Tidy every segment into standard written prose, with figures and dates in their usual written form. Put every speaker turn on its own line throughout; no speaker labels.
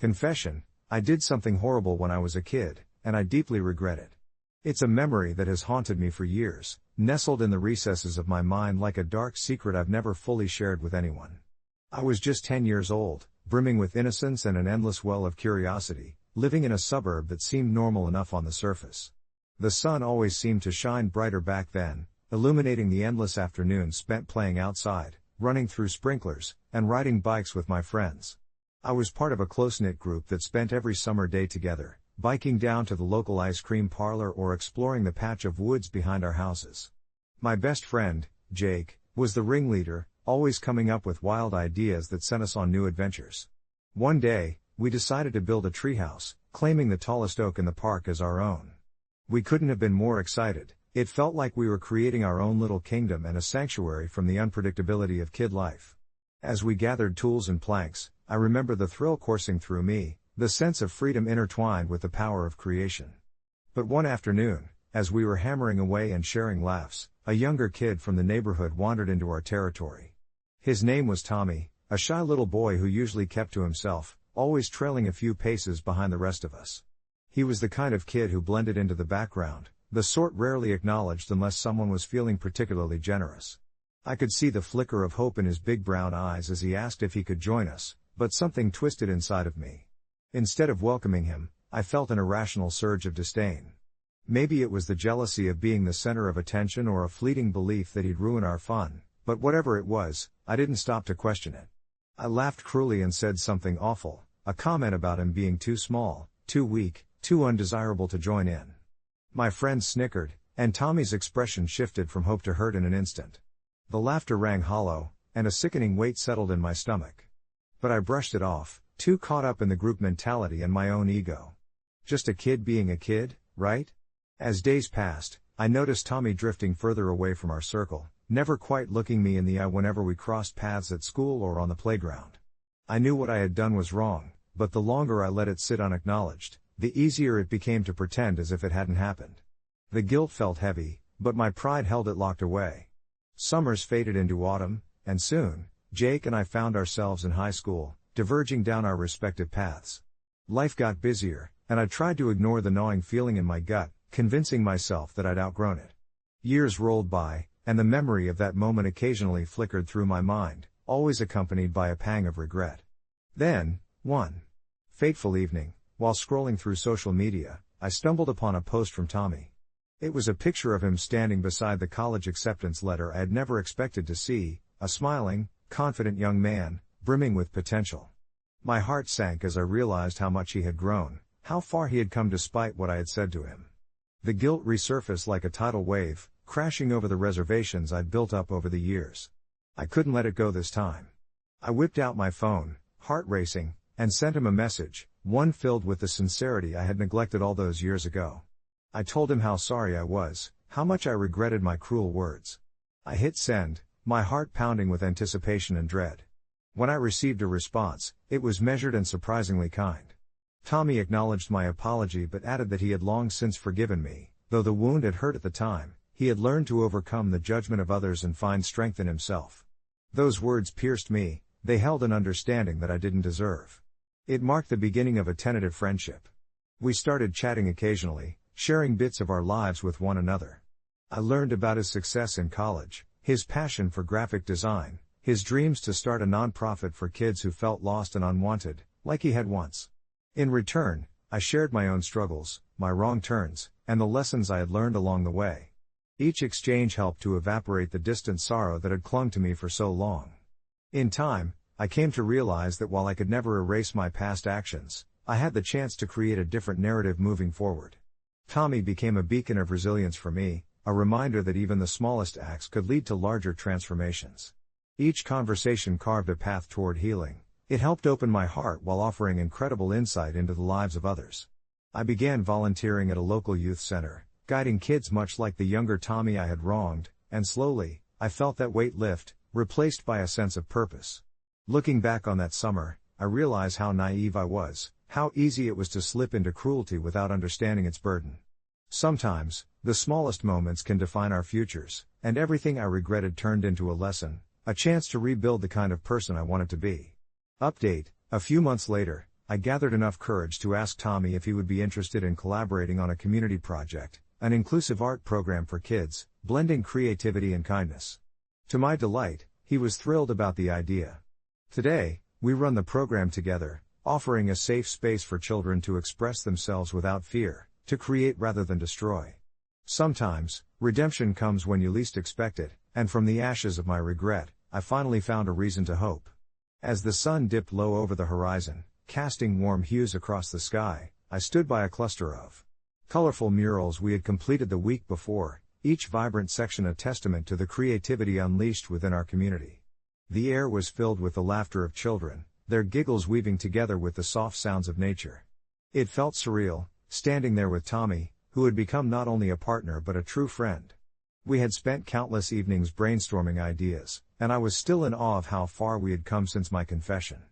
Confession: I did something horrible when I was a kid, and I deeply regret it. It's a memory that has haunted me for years, nestled in the recesses of my mind like a dark secret I've never fully shared with anyone. I was just 10 years old, brimming with innocence and an endless well of curiosity, living in a suburb that seemed normal enough on the surface. The sun always seemed to shine brighter back then, illuminating the endless afternoons spent playing outside, running through sprinklers, and riding bikes with my friends. I was part of a close-knit group that spent every summer day together, biking down to the local ice cream parlor or exploring the patch of woods behind our houses. My best friend, Jake, was the ringleader, always coming up with wild ideas that sent us on new adventures. One day, we decided to build a treehouse, claiming the tallest oak in the park as our own. We couldn't have been more excited. It felt like we were creating our own little kingdom and a sanctuary from the unpredictability of kid life. As we gathered tools and planks, I remember the thrill coursing through me, the sense of freedom intertwined with the power of creation. But one afternoon, as we were hammering away and sharing laughs, a younger kid from the neighborhood wandered into our territory. His name was Tommy, a shy little boy who usually kept to himself, always trailing a few paces behind the rest of us. He was the kind of kid who blended into the background, the sort rarely acknowledged unless someone was feeling particularly generous. I could see the flicker of hope in his big brown eyes as he asked if he could join us, but something twisted inside of me. Instead of welcoming him, I felt an irrational surge of disdain. Maybe it was the jealousy of being the center of attention or a fleeting belief that he'd ruin our fun, but whatever it was, I didn't stop to question it. I laughed cruelly and said something awful, a comment about him being too small, too weak, too undesirable to join in. My friend snickered, and Tommy's expression shifted from hope to hurt in an instant. The laughter rang hollow, and a sickening weight settled in my stomach. But I brushed it off, too caught up in the group mentality and my own ego. Just a kid being a kid, right? As days passed, I noticed Tommy drifting further away from our circle, never quite looking me in the eye whenever we crossed paths at school or on the playground. I knew what I had done was wrong, but the longer I let it sit unacknowledged, the easier it became to pretend as if it hadn't happened. The guilt felt heavy, but my pride held it locked away. Summers faded into autumn, and soon, Jake and I found ourselves in high school, diverging down our respective paths. Life got busier, and I tried to ignore the gnawing feeling in my gut, convincing myself that I'd outgrown it. Years rolled by, and the memory of that moment occasionally flickered through my mind, always accompanied by a pang of regret. Then, one fateful evening, while scrolling through social media, I stumbled upon a post from Tommy. It was a picture of him standing beside the college acceptance letter I had never expected to see, a smiling, confident young man, brimming with potential. My heart sank as I realized how much he had grown, how far he had come despite what I had said to him. The guilt resurfaced like a tidal wave, crashing over the reservations I'd built up over the years. I couldn't let it go this time. I whipped out my phone, heart racing, and sent him a message, one filled with the sincerity I had neglected all those years ago. I told him how sorry I was, how much I regretted my cruel words. I hit send, my heart pounding with anticipation and dread. When I received a response, it was measured and surprisingly kind. Tommy acknowledged my apology but added that he had long since forgiven me, though the wound had hurt at the time. He had learned to overcome the judgment of others and find strength in himself. Those words pierced me, they held an understanding that I didn't deserve. It marked the beginning of a tentative friendship. We started chatting occasionally, sharing bits of our lives with one another. I learned about his success in college, his passion for graphic design, his dreams to start a nonprofit for kids who felt lost and unwanted, like he had once. In return, I shared my own struggles, my wrong turns, and the lessons I had learned along the way. Each exchange helped to evaporate the distant sorrow that had clung to me for so long. In time, I came to realize that while I could never erase my past actions, I had the chance to create a different narrative moving forward. Tommy became a beacon of resilience for me, a reminder that even the smallest acts could lead to larger transformations. Each conversation carved a path toward healing. It helped open my heart while offering incredible insight into the lives of others. I began volunteering at a local youth center, guiding kids much like the younger Tommy I had wronged, and slowly, I felt that weight lift, replaced by a sense of purpose. Looking back on that summer, I realize how naive I was, how easy it was to slip into cruelty without understanding its burden. Sometimes, the smallest moments can define our futures, and everything I regretted turned into a lesson, a chance to rebuild the kind of person I wanted to be. Update: a few months later, I gathered enough courage to ask Tommy if he would be interested in collaborating on a community project, an inclusive art program for kids, blending creativity and kindness. To my delight, he was thrilled about the idea. Today, we run the program together, offering a safe space for children to express themselves without fear, to create rather than destroy. Sometimes, redemption comes when you least expect it, and from the ashes of my regret, I finally found a reason to hope. As the sun dipped low over the horizon, casting warm hues across the sky, I stood by a cluster of colorful murals we had completed the week before, each vibrant section a testament to the creativity unleashed within our community. The air was filled with the laughter of children, their giggles weaving together with the soft sounds of nature. It felt surreal, standing there with Tommy, who had become not only a partner but a true friend. We had spent countless evenings brainstorming ideas, and I was still in awe of how far we had come since my confession.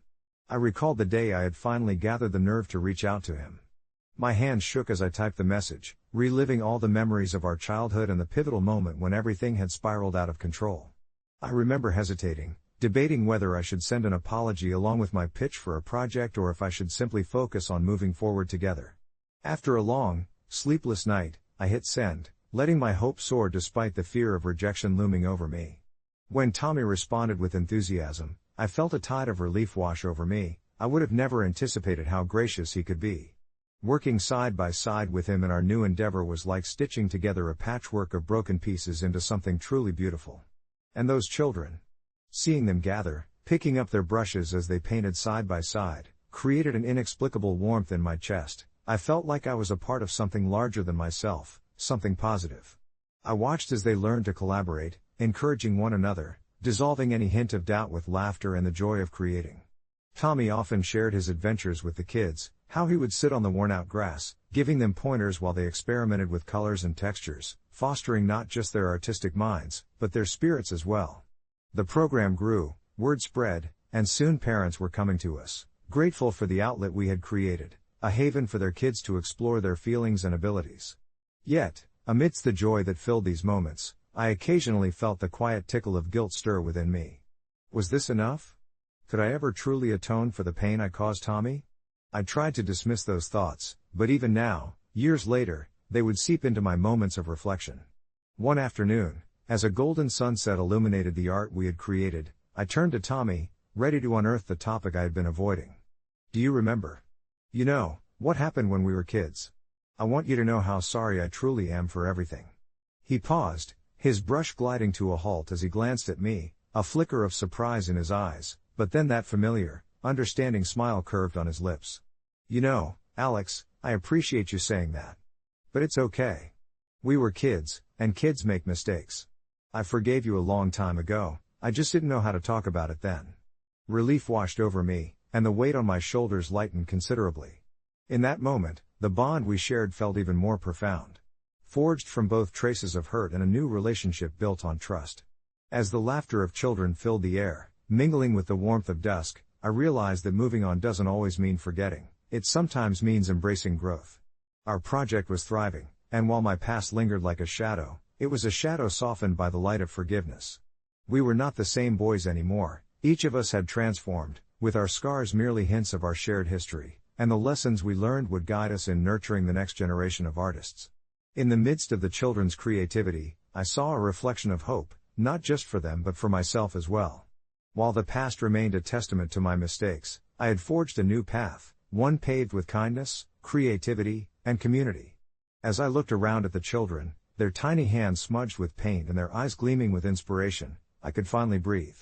I recalled the day I had finally gathered the nerve to reach out to him. My hands shook as I typed the message, reliving all the memories of our childhood and the pivotal moment when everything had spiraled out of control. I remember hesitating, debating whether I should send an apology along with my pitch for a project or if I should simply focus on moving forward together. After a long, sleepless night, I hit send, letting my hope soar despite the fear of rejection looming over me. When Tommy responded with enthusiasm, I felt a tide of relief wash over me. I would have never anticipated how gracious he could be. Working side by side with him in our new endeavor was like stitching together a patchwork of broken pieces into something truly beautiful. And those children, seeing them gather, picking up their brushes as they painted side by side, created an inexplicable warmth in my chest. I felt like I was a part of something larger than myself, something positive. I watched as they learned to collaborate, encouraging one another, dissolving any hint of doubt with laughter and the joy of creating. Tommy often shared his adventures with the kids, how he would sit on the worn-out grass, giving them pointers while they experimented with colors and textures, fostering not just their artistic minds, but their spirits as well. The program grew, word spread, and soon parents were coming to us, grateful for the outlet we had created, a haven for their kids to explore their feelings and abilities. Yet, amidst the joy that filled these moments, I occasionally felt the quiet tickle of guilt stir within me. Was this enough? Could I ever truly atone for the pain I caused Tommy? I tried to dismiss those thoughts, but even now, years later, they would seep into my moments of reflection. One afternoon, as a golden sunset illuminated the art we had created, I turned to Tommy, ready to unearth the topic I had been avoiding. Do you remember? You know, what happened when we were kids? I want you to know how sorry I truly am for everything. He paused, his brush gliding to a halt as he glanced at me, a flicker of surprise in his eyes, but then that familiar, understanding smile curved on his lips. You know, Alex, I appreciate you saying that. But it's okay. We were kids, and kids make mistakes. I forgave you a long time ago, I just didn't know how to talk about it then. Relief washed over me, and the weight on my shoulders lightened considerably. In that moment, the bond we shared felt even more profound. Forged from both traces of hurt and a new relationship built on trust. As the laughter of children filled the air, mingling with the warmth of dusk, I realized that moving on doesn't always mean forgetting, it sometimes means embracing growth. Our project was thriving, and while my past lingered like a shadow, it was a shadow softened by the light of forgiveness. We were not the same boys anymore, each of us had transformed, with our scars merely hints of our shared history, and the lessons we learned would guide us in nurturing the next generation of artists. In the midst of the children's creativity, I saw a reflection of hope, not just for them but for myself as well. While the past remained a testament to my mistakes, I had forged a new path, one paved with kindness, creativity, and community. As I looked around at the children, their tiny hands smudged with paint and their eyes gleaming with inspiration, I could finally breathe.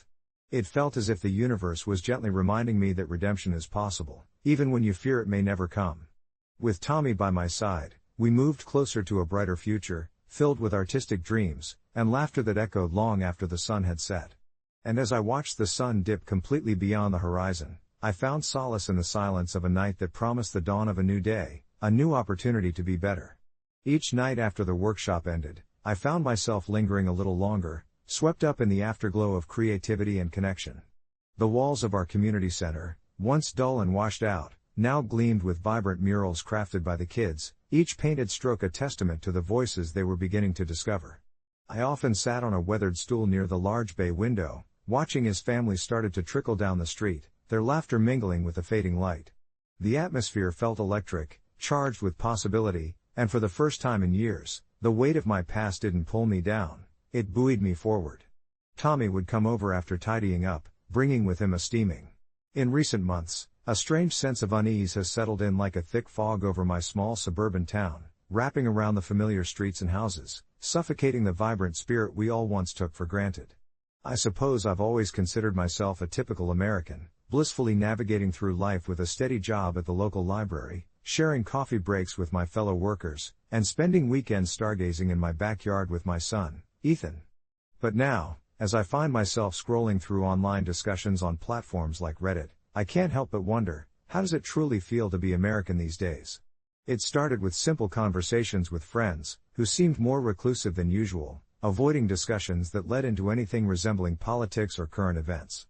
It felt as if the universe was gently reminding me that redemption is possible, even when you fear it may never come. With Tommy by my side, we moved closer to a brighter future, filled with artistic dreams, and laughter that echoed long after the sun had set. And as I watched the sun dip completely beyond the horizon, I found solace in the silence of a night that promised the dawn of a new day, a new opportunity to be better. Each night after the workshop ended, I found myself lingering a little longer, swept up in the afterglow of creativity and connection. The walls of our community center, once dull and washed out, now gleamed with vibrant murals crafted by the kids, each painted stroke a testament to the voices they were beginning to discover. I often sat on a weathered stool near the large bay window, watching as families started to trickle down the street, their laughter mingling with the fading light. The atmosphere felt electric, charged with possibility, and for the first time in years, the weight of my past didn't pull me down, it buoyed me forward. Tommy would come over after tidying up, bringing with him a steaming. In recent months, a strange sense of unease has settled in like a thick fog over my small suburban town, wrapping around the familiar streets and houses, suffocating the vibrant spirit we all once took for granted. I suppose I've always considered myself a typical American, blissfully navigating through life with a steady job at the local library, sharing coffee breaks with my fellow workers, and spending weekends stargazing in my backyard with my son, Ethan. But now, as I find myself scrolling through online discussions on platforms like Reddit, I can't help but wonder, how does it truly feel to be American these days? It started with simple conversations with friends, who seemed more reclusive than usual, avoiding discussions that led into anything resembling politics or current events.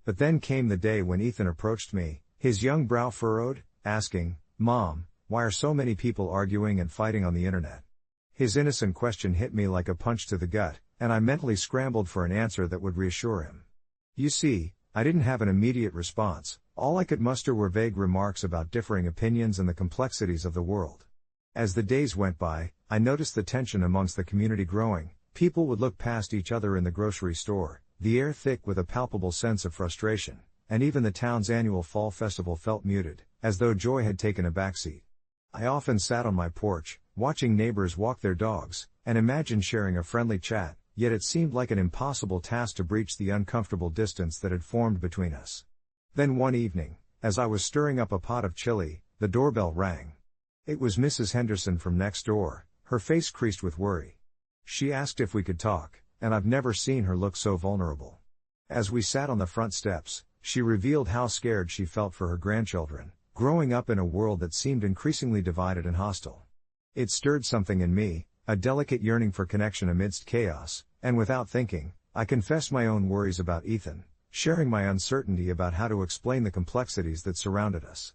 But then came the day when Ethan approached me, his young brow furrowed, asking, "Mom, why are so many people arguing and fighting on the internet?" His innocent question hit me like a punch to the gut, and I mentally scrambled for an answer that would reassure him. You see, I didn't have an immediate response, all I could muster were vague remarks about differing opinions and the complexities of the world. As the days went by, I noticed the tension amongst the community growing. People would look past each other in the grocery store, the air thick with a palpable sense of frustration, and even the town's annual fall festival felt muted, as though joy had taken a backseat. I often sat on my porch, watching neighbors walk their dogs, and imagined sharing a friendly chat, yet it seemed like an impossible task to breach the uncomfortable distance that had formed between us. Then one evening, as I was stirring up a pot of chili, the doorbell rang. It was Mrs. Henderson from next door, her face creased with worry. She asked if we could talk, and I've never seen her look so vulnerable. As we sat on the front steps, she revealed how scared she felt for her grandchildren, growing up in a world that seemed increasingly divided and hostile. It stirred something in me, a delicate yearning for connection amidst chaos, and without thinking, I confessed my own worries about Ethan, sharing my uncertainty about how to explain the complexities that surrounded us.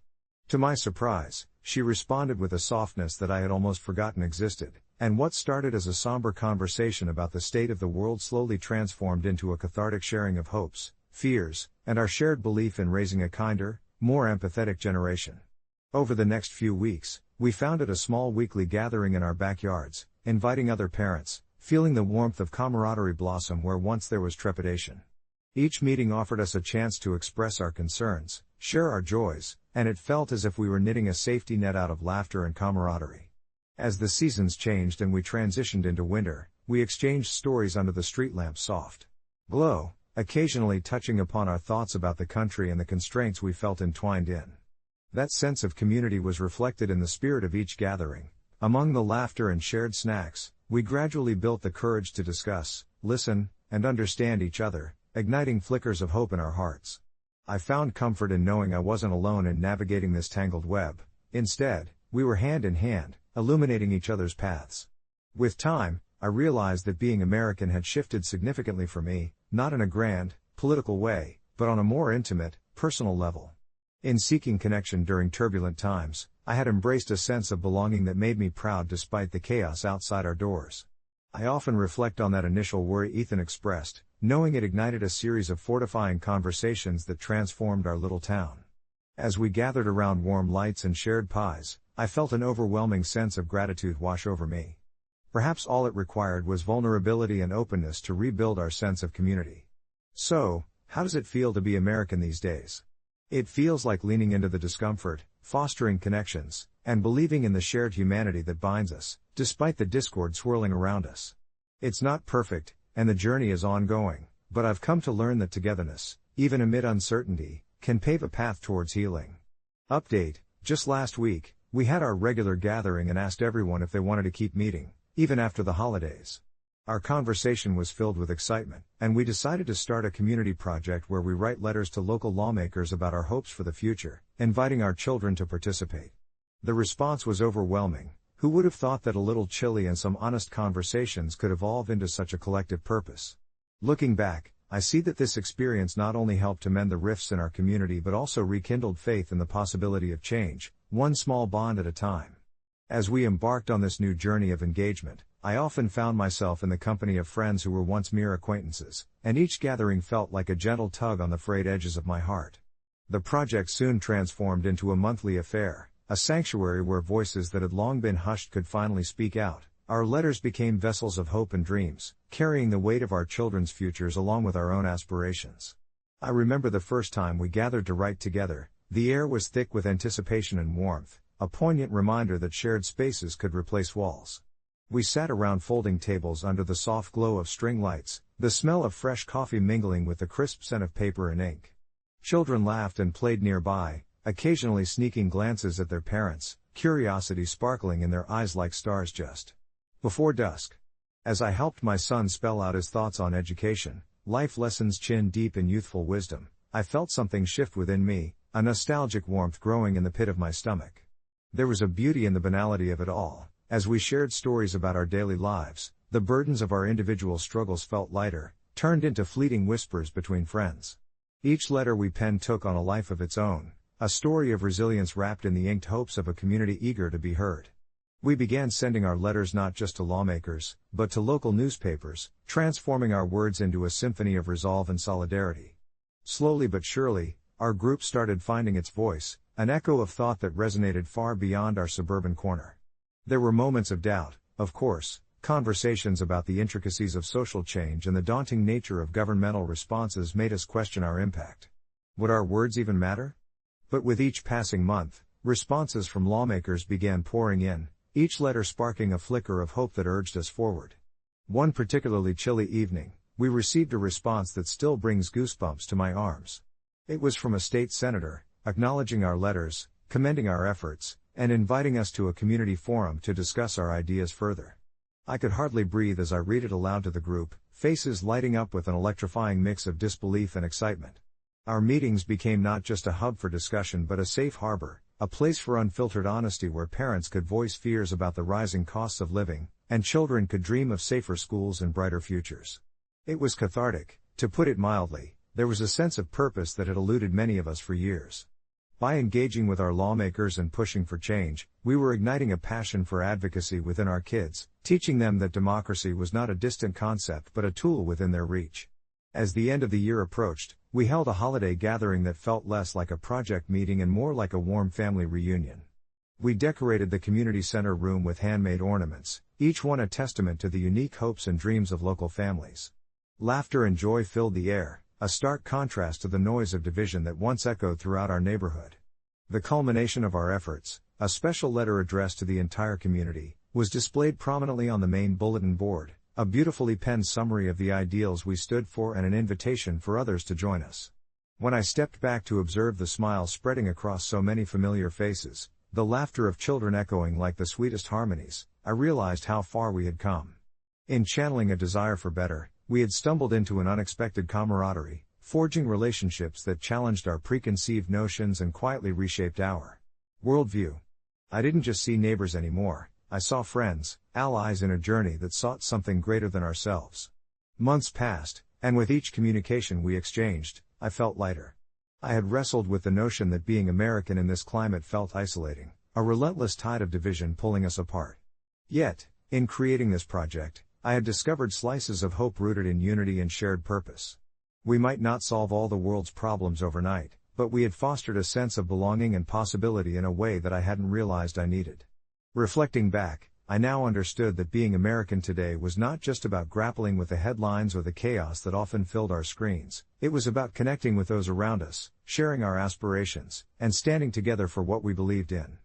To my surprise, she responded with a softness that I had almost forgotten existed, and what started as a somber conversation about the state of the world slowly transformed into a cathartic sharing of hopes, fears, and our shared belief in raising a kinder, more empathetic generation. Over the next few weeks, we founded a small weekly gathering in our backyards, inviting other parents, feeling the warmth of camaraderie blossom where once there was trepidation. Each meeting offered us a chance to express our concerns, share our joys, and it felt as if we were knitting a safety net out of laughter and camaraderie. As the seasons changed and we transitioned into winter, we exchanged stories under the street lamp's soft glow, occasionally touching upon our thoughts about the country and the constraints we felt entwined in. That sense of community was reflected in the spirit of each gathering. Among the laughter and shared snacks, we gradually built the courage to discuss, listen, and understand each other, igniting flickers of hope in our hearts. I found comfort in knowing I wasn't alone in navigating this tangled web. Instead, we were hand in hand, illuminating each other's paths. With time, I realized that being American had shifted significantly for me, not in a grand, political way, but on a more intimate, personal level. In seeking connection during turbulent times, I had embraced a sense of belonging that made me proud despite the chaos outside our doors. I often reflect on that initial worry Ethan expressed, knowing it ignited a series of fortifying conversations that transformed our little town. As we gathered around warm lights and shared pies, I felt an overwhelming sense of gratitude wash over me. Perhaps all it required was vulnerability and openness to rebuild our sense of community. So, how does it feel to be American these days? It feels like leaning into the discomfort, fostering connections, and believing in the shared humanity that binds us, despite the discord swirling around us. It's not perfect, and the journey is ongoing, but I've come to learn that togetherness, even amid uncertainty, can pave a path towards healing. Update: just last week, we had our regular gathering and asked everyone if they wanted to keep meeting, even after the holidays. Our conversation was filled with excitement, and we decided to start a community project where we write letters to local lawmakers about our hopes for the future, inviting our children to participate. The response was overwhelming. Who would have thought that a little chili and some honest conversations could evolve into such a collective purpose? Looking back, I see that this experience not only helped to mend the rifts in our community but also rekindled faith in the possibility of change, one small bond at a time. As we embarked on this new journey of engagement, I often found myself in the company of friends who were once mere acquaintances, and each gathering felt like a gentle tug on the frayed edges of my heart. The project soon transformed into a monthly affair, a sanctuary where voices that had long been hushed could finally speak out. Our letters became vessels of hope and dreams, carrying the weight of our children's futures along with our own aspirations. I remember the first time we gathered to write together. The air was thick with anticipation and warmth, a poignant reminder that shared spaces could replace walls. We sat around folding tables under the soft glow of string lights, the smell of fresh coffee mingling with the crisp scent of paper and ink. Children laughed and played nearby, occasionally sneaking glances at their parents, curiosity sparkling in their eyes like stars just before dusk. As I helped my son spell out his thoughts on education, life lessons chin deep in youthful wisdom, I felt something shift within me, a nostalgic warmth growing in the pit of my stomach. There was a beauty in the banality of it all. As we shared stories about our daily lives, the burdens of our individual struggles felt lighter, turned into fleeting whispers between friends. Each letter we penned took on a life of its own, a story of resilience wrapped in the inked hopes of a community eager to be heard. We began sending our letters not just to lawmakers, but to local newspapers, transforming our words into a symphony of resolve and solidarity. Slowly but surely, our group started finding its voice, an echo of thought that resonated far beyond our suburban corner. There were moments of doubt, of course, conversations about the intricacies of social change and the daunting nature of governmental responses made us question our impact. Would our words even matter? But with each passing month, responses from lawmakers began pouring in, each letter sparking a flicker of hope that urged us forward. One particularly chilly evening, we received a response that still brings goosebumps to my arms. It was from a state senator, acknowledging our letters, commending our efforts, and inviting us to a community forum to discuss our ideas further. I could hardly breathe as I read it aloud to the group, faces lighting up with an electrifying mix of disbelief and excitement. Our meetings became not just a hub for discussion but a safe harbor, a place for unfiltered honesty where parents could voice fears about the rising costs of living, and children could dream of safer schools and brighter futures. It was cathartic, to put it mildly. There was a sense of purpose that had eluded many of us for years. By engaging with our lawmakers and pushing for change, we were igniting a passion for advocacy within our kids, teaching them that democracy was not a distant concept but a tool within their reach. As the end of the year approached, we held a holiday gathering that felt less like a project meeting and more like a warm family reunion. We decorated the community center room with handmade ornaments, each one a testament to the unique hopes and dreams of local families. Laughter and joy filled the air, a stark contrast to the noise of division that once echoed throughout our neighborhood. The culmination of our efforts, a special letter addressed to the entire community, was displayed prominently on the main bulletin board, a beautifully penned summary of the ideals we stood for and an invitation for others to join us. When I stepped back to observe the smiles spreading across so many familiar faces, the laughter of children echoing like the sweetest harmonies, I realized how far we had come. In channeling a desire for better, we had stumbled into an unexpected camaraderie, forging relationships that challenged our preconceived notions and quietly reshaped our worldview. I didn't just see neighbors anymore, I saw friends, allies in a journey that sought something greater than ourselves. Months passed, and with each communication we exchanged, I felt lighter. I had wrestled with the notion that being American in this climate felt isolating, a relentless tide of division pulling us apart. Yet, in creating this project, I had discovered slices of hope rooted in unity and shared purpose. We might not solve all the world's problems overnight, but we had fostered a sense of belonging and possibility in a way that I hadn't realized I needed. Reflecting back, I now understood that being American today was not just about grappling with the headlines or the chaos that often filled our screens. It was about connecting with those around us, sharing our aspirations, and standing together for what we believed in.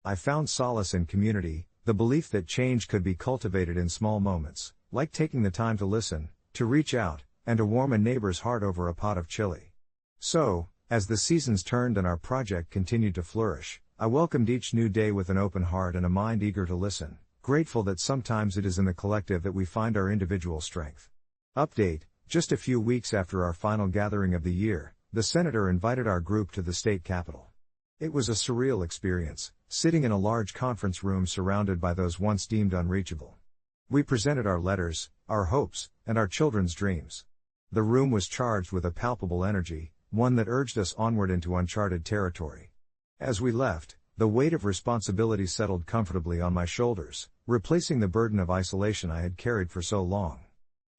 I found solace in community, the belief that change could be cultivated in small moments, like taking the time to listen, to reach out, and to warm a neighbor's heart over a pot of chili. So, as the seasons turned and our project continued to flourish, I welcomed each new day with an open heart and a mind eager to listen, grateful that sometimes it is in the collective that we find our individual strength. Update: just a few weeks after our final gathering of the year, the senator invited our group to the state capitol. It was a surreal experience, sitting in a large conference room surrounded by those once deemed unreachable. We presented our letters, our hopes, and our children's dreams. The room was charged with a palpable energy, one that urged us onward into uncharted territory. As we left, the weight of responsibility settled comfortably on my shoulders, replacing the burden of isolation I had carried for so long.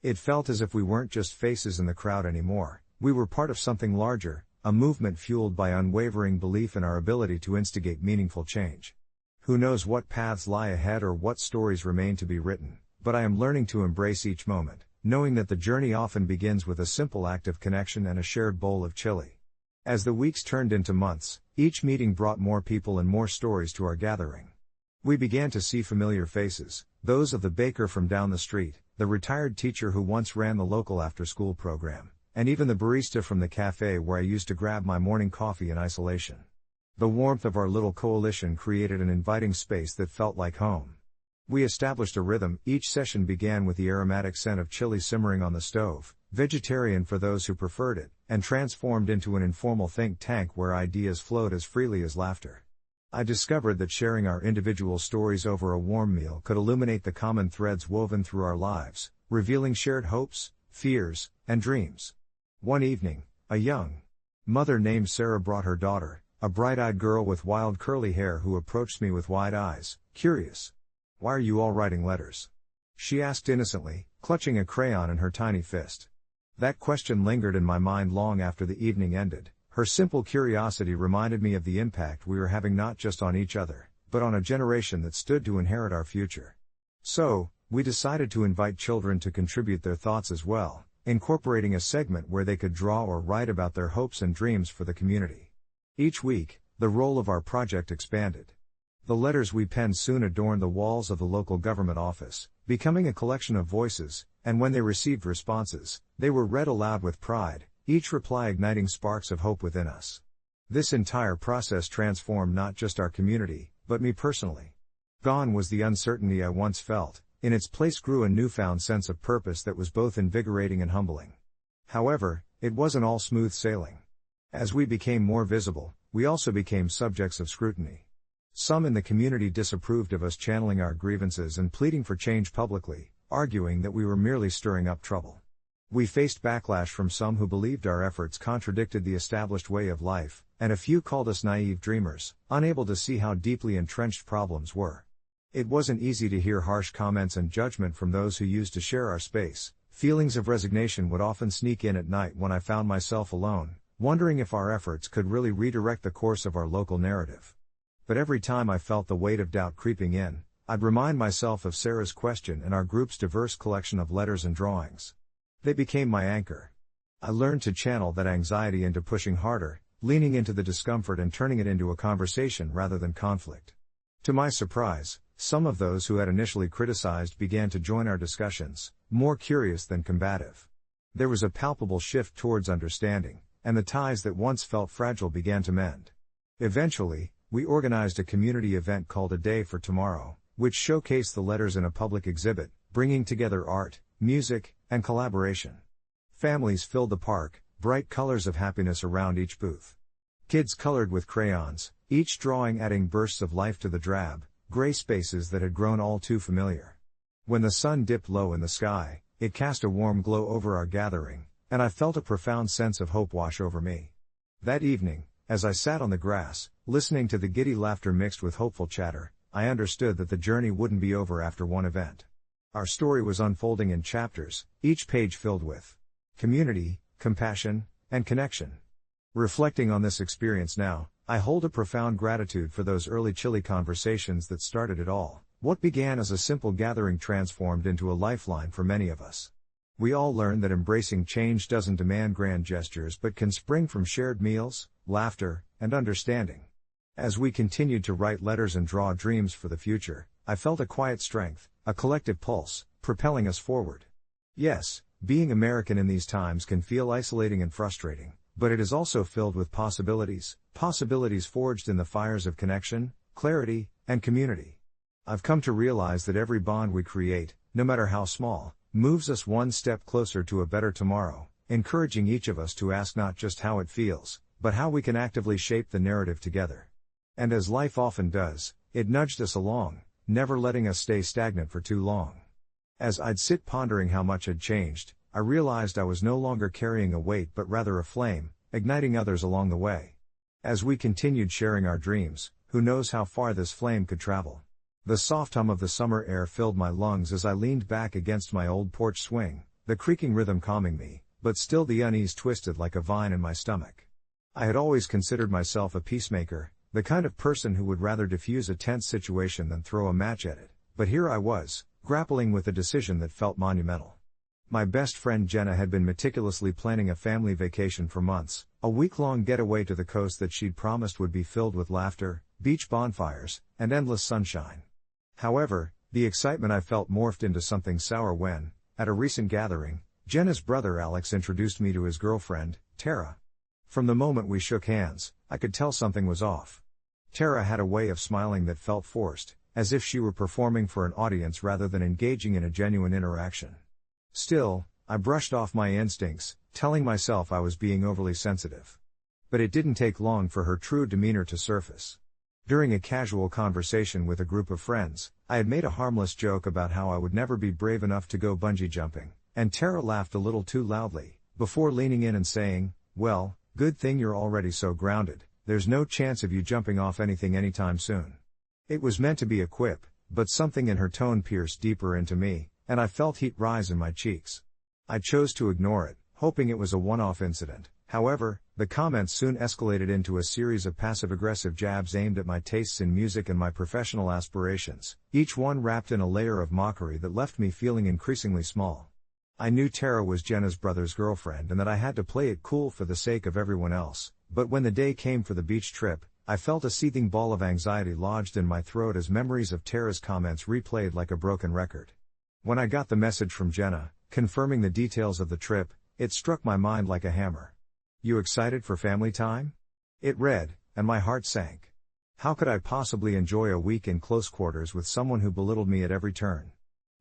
It felt as if we weren't just faces in the crowd anymore, we were part of something larger, a movement fueled by unwavering belief in our ability to instigate meaningful change. Who knows what paths lie ahead or what stories remain to be written, but I am learning to embrace each moment, knowing that the journey often begins with a simple act of connection and a shared bowl of chili. As the weeks turned into months, each meeting brought more people and more stories to our gathering. We began to see familiar faces, those of the baker from down the street, the retired teacher who once ran the local after-school program, and even the barista from the cafe where I used to grab my morning coffee in isolation. The warmth of our little coalition created an inviting space that felt like home. We established a rhythm. Each session began with the aromatic scent of chili simmering on the stove, vegetarian for those who preferred it, and transformed into an informal think tank where ideas flowed as freely as laughter. I discovered that sharing our individual stories over a warm meal could illuminate the common threads woven through our lives, revealing shared hopes, fears, and dreams. One evening, a young mother named Sarah brought her daughter, a bright-eyed girl with wild curly hair who approached me with wide eyes, curious. "Why are you all writing letters?" she asked innocently, clutching a crayon in her tiny fist. That question lingered in my mind long after the evening ended. Her simple curiosity reminded me of the impact we were having not just on each other, but on a generation that stood to inherit our future. So, we decided to invite children to contribute their thoughts as well, incorporating a segment where they could draw or write about their hopes and dreams for the community. Each week, the role of our project expanded. The letters we penned soon adorned the walls of the local government office, becoming a collection of voices, and when they received responses, they were read aloud with pride, each reply igniting sparks of hope within us. This entire process transformed not just our community, but me personally. Gone was the uncertainty I once felt. In its place grew a newfound sense of purpose that was both invigorating and humbling. However, it wasn't all smooth sailing. As we became more visible, we also became subjects of scrutiny. Some in the community disapproved of us channeling our grievances and pleading for change publicly, arguing that we were merely stirring up trouble. We faced backlash from some who believed our efforts contradicted the established way of life, and a few called us naive dreamers, unable to see how deeply entrenched problems were. It wasn't easy to hear harsh comments and judgment from those who used to share our space. Feelings of resignation would often sneak in at night when I found myself alone, wondering if our efforts could really redirect the course of our local narrative. But every time I felt the weight of doubt creeping in, I'd remind myself of Sarah's question and our group's diverse collection of letters and drawings. They became my anchor. I learned to channel that anxiety into pushing harder, leaning into the discomfort and turning it into a conversation rather than conflict. To my surprise, some of those who had initially criticized began to join our discussions, more curious than combative. There was a palpable shift towards understanding, and the ties that once felt fragile began to mend. Eventually, we organized a community event called A Day for Tomorrow, which showcased the letters in a public exhibit, bringing together art, music, and collaboration. Families filled the park, bright colors of happiness around each booth. Kids colored with crayons, each drawing adding bursts of life to the drab, gray spaces that had grown all too familiar. When the sun dipped low in the sky, it cast a warm glow over our gathering, and I felt a profound sense of hope wash over me. That evening, as I sat on the grass, listening to the giddy laughter mixed with hopeful chatter, I understood that the journey wouldn't be over after one event. Our story was unfolding in chapters, each page filled with community, compassion, and connection. Reflecting on this experience now, I hold a profound gratitude for those early chilly conversations that started it all. What began as a simple gathering transformed into a lifeline for many of us. We all learned that embracing change doesn't demand grand gestures but can spring from shared meals, laughter, and understanding. As we continued to write letters and draw dreams for the future, I felt a quiet strength, a collective pulse, propelling us forward. Yes, being American in these times can feel isolating and frustrating, but it is also filled with possibilities forged in the fires of connection, clarity, and community. I've come to realize that every bond we create, no matter how small, moves us one step closer to a better tomorrow, encouraging each of us to ask not just how it feels, but how we can actively shape the narrative together. And as life often does, it nudged us along, never letting us stay stagnant for too long. As I'd sit pondering how much had changed, I realized I was no longer carrying a weight but rather a flame, igniting others along the way. As we continued sharing our dreams, who knows how far this flame could travel. The soft hum of the summer air filled my lungs as I leaned back against my old porch swing, the creaking rhythm calming me, but still the unease twisted like a vine in my stomach. I had always considered myself a peacemaker, the kind of person who would rather diffuse a tense situation than throw a match at it, but here I was, grappling with a decision that felt monumental. My best friend Jenna had been meticulously planning a family vacation for months, a week-long getaway to the coast that she'd promised would be filled with laughter, beach bonfires, and endless sunshine. However, the excitement I felt morphed into something sour when, at a recent gathering, Jenna's brother Alex introduced me to his girlfriend, Tara. From the moment we shook hands, I could tell something was off. Tara had a way of smiling that felt forced, as if she were performing for an audience rather than engaging in a genuine interaction. Still, I brushed off my instincts, telling myself I was being overly sensitive. But it didn't take long for her true demeanor to surface. During a casual conversation with a group of friends, I had made a harmless joke about how I would never be brave enough to go bungee jumping, and Tara laughed a little too loudly, before leaning in and saying, "Well, good thing you're already so grounded, there's no chance of you jumping off anything anytime soon." It was meant to be a quip, but something in her tone pierced deeper into me, and I felt heat rise in my cheeks. I chose to ignore it, hoping it was a one-off incident. However, the comments soon escalated into a series of passive-aggressive jabs aimed at my tastes in music and my professional aspirations, each one wrapped in a layer of mockery that left me feeling increasingly small. I knew Tara was Jenna's brother's girlfriend and that I had to play it cool for the sake of everyone else, but when the day came for the beach trip, I felt a seething ball of anxiety lodged in my throat as memories of Tara's comments replayed like a broken record. When I got the message from Jenna, confirming the details of the trip, it struck my mind like a hammer. "You excited for family time?" It read, and my heart sank. How could I possibly enjoy a week in close quarters with someone who belittled me at every turn?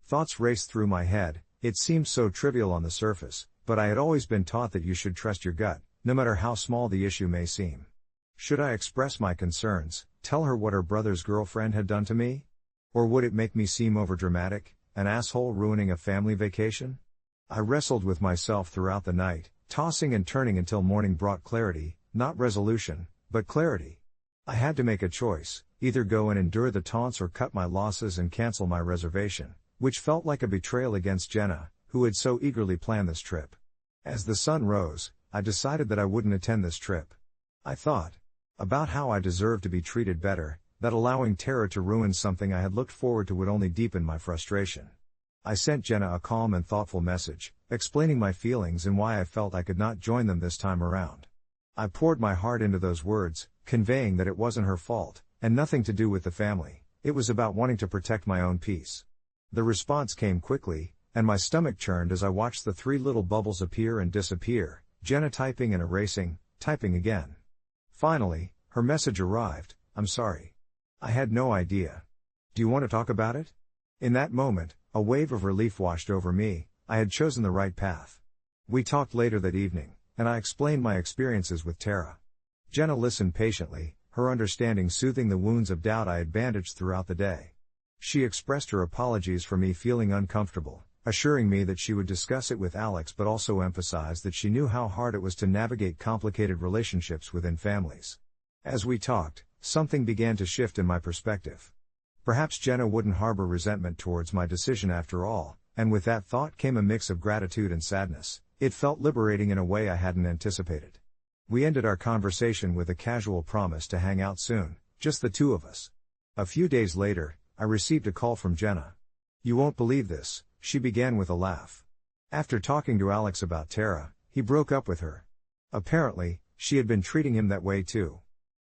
Thoughts raced through my head. It seemed so trivial on the surface, but I had always been taught that you should trust your gut, no matter how small the issue may seem. Should I express my concerns, tell her what her brother's girlfriend had done to me? Or would it make me seem overdramatic, an asshole ruining a family vacation? I wrestled with myself throughout the night, tossing and turning until morning brought clarity, not resolution, but clarity. I had to make a choice, either go and endure the taunts or cut my losses and cancel my reservation, which felt like a betrayal against Jenna, who had so eagerly planned this trip. As the sun rose, I decided that I wouldn't attend this trip. I thought about how I deserved to be treated better, that allowing Tara to ruin something I had looked forward to would only deepen my frustration. I sent Jenna a calm and thoughtful message, explaining my feelings and why I felt I could not join them this time around. I poured my heart into those words, conveying that it wasn't her fault, and nothing to do with the family. It was about wanting to protect my own peace. The response came quickly, and my stomach churned as I watched the three little bubbles appear and disappear, Jenna typing and erasing, typing again. Finally, her message arrived, "I'm sorry. I had no idea. Do you want to talk about it?" In that moment, a wave of relief washed over me. I had chosen the right path. We talked later that evening, and I explained my experiences with Tara. Jenna listened patiently, her understanding soothing the wounds of doubt I had bandaged throughout the day. She expressed her apologies for me feeling uncomfortable, assuring me that she would discuss it with Alex, but also emphasized that she knew how hard it was to navigate complicated relationships within families. As we talked, something began to shift in my perspective. Perhaps Jenna wouldn't harbor resentment towards my decision after all, and with that thought came a mix of gratitude and sadness. It felt liberating in a way I hadn't anticipated. We ended our conversation with a casual promise to hang out soon, just the two of us. A few days later, I received a call from Jenna. "You won't believe this," she began with a laugh. After talking to Alex about Tara, he broke up with her. Apparently, she had been treating him that way too.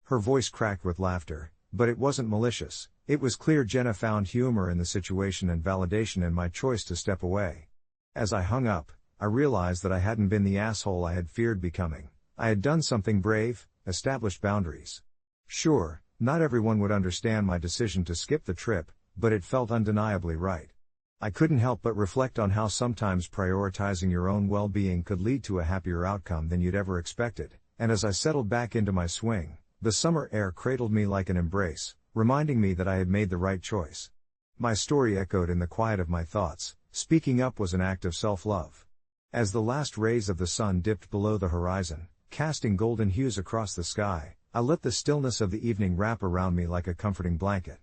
Her voice cracked with laughter, but it wasn't malicious. It was clear Jenna found humor in the situation and validation in my choice to step away. As I hung up, I realized that I hadn't been the asshole I had feared becoming. I had done something brave, established boundaries. Sure, not everyone would understand my decision to skip the trip, but it felt undeniably right. I couldn't help but reflect on how sometimes prioritizing your own well-being could lead to a happier outcome than you'd ever expected, and as I settled back into my swing, the summer air cradled me like an embrace, reminding me that I had made the right choice. My story echoed in the quiet of my thoughts. Speaking up was an act of self-love. As the last rays of the sun dipped below the horizon, casting golden hues across the sky, I let the stillness of the evening wrap around me like a comforting blanket.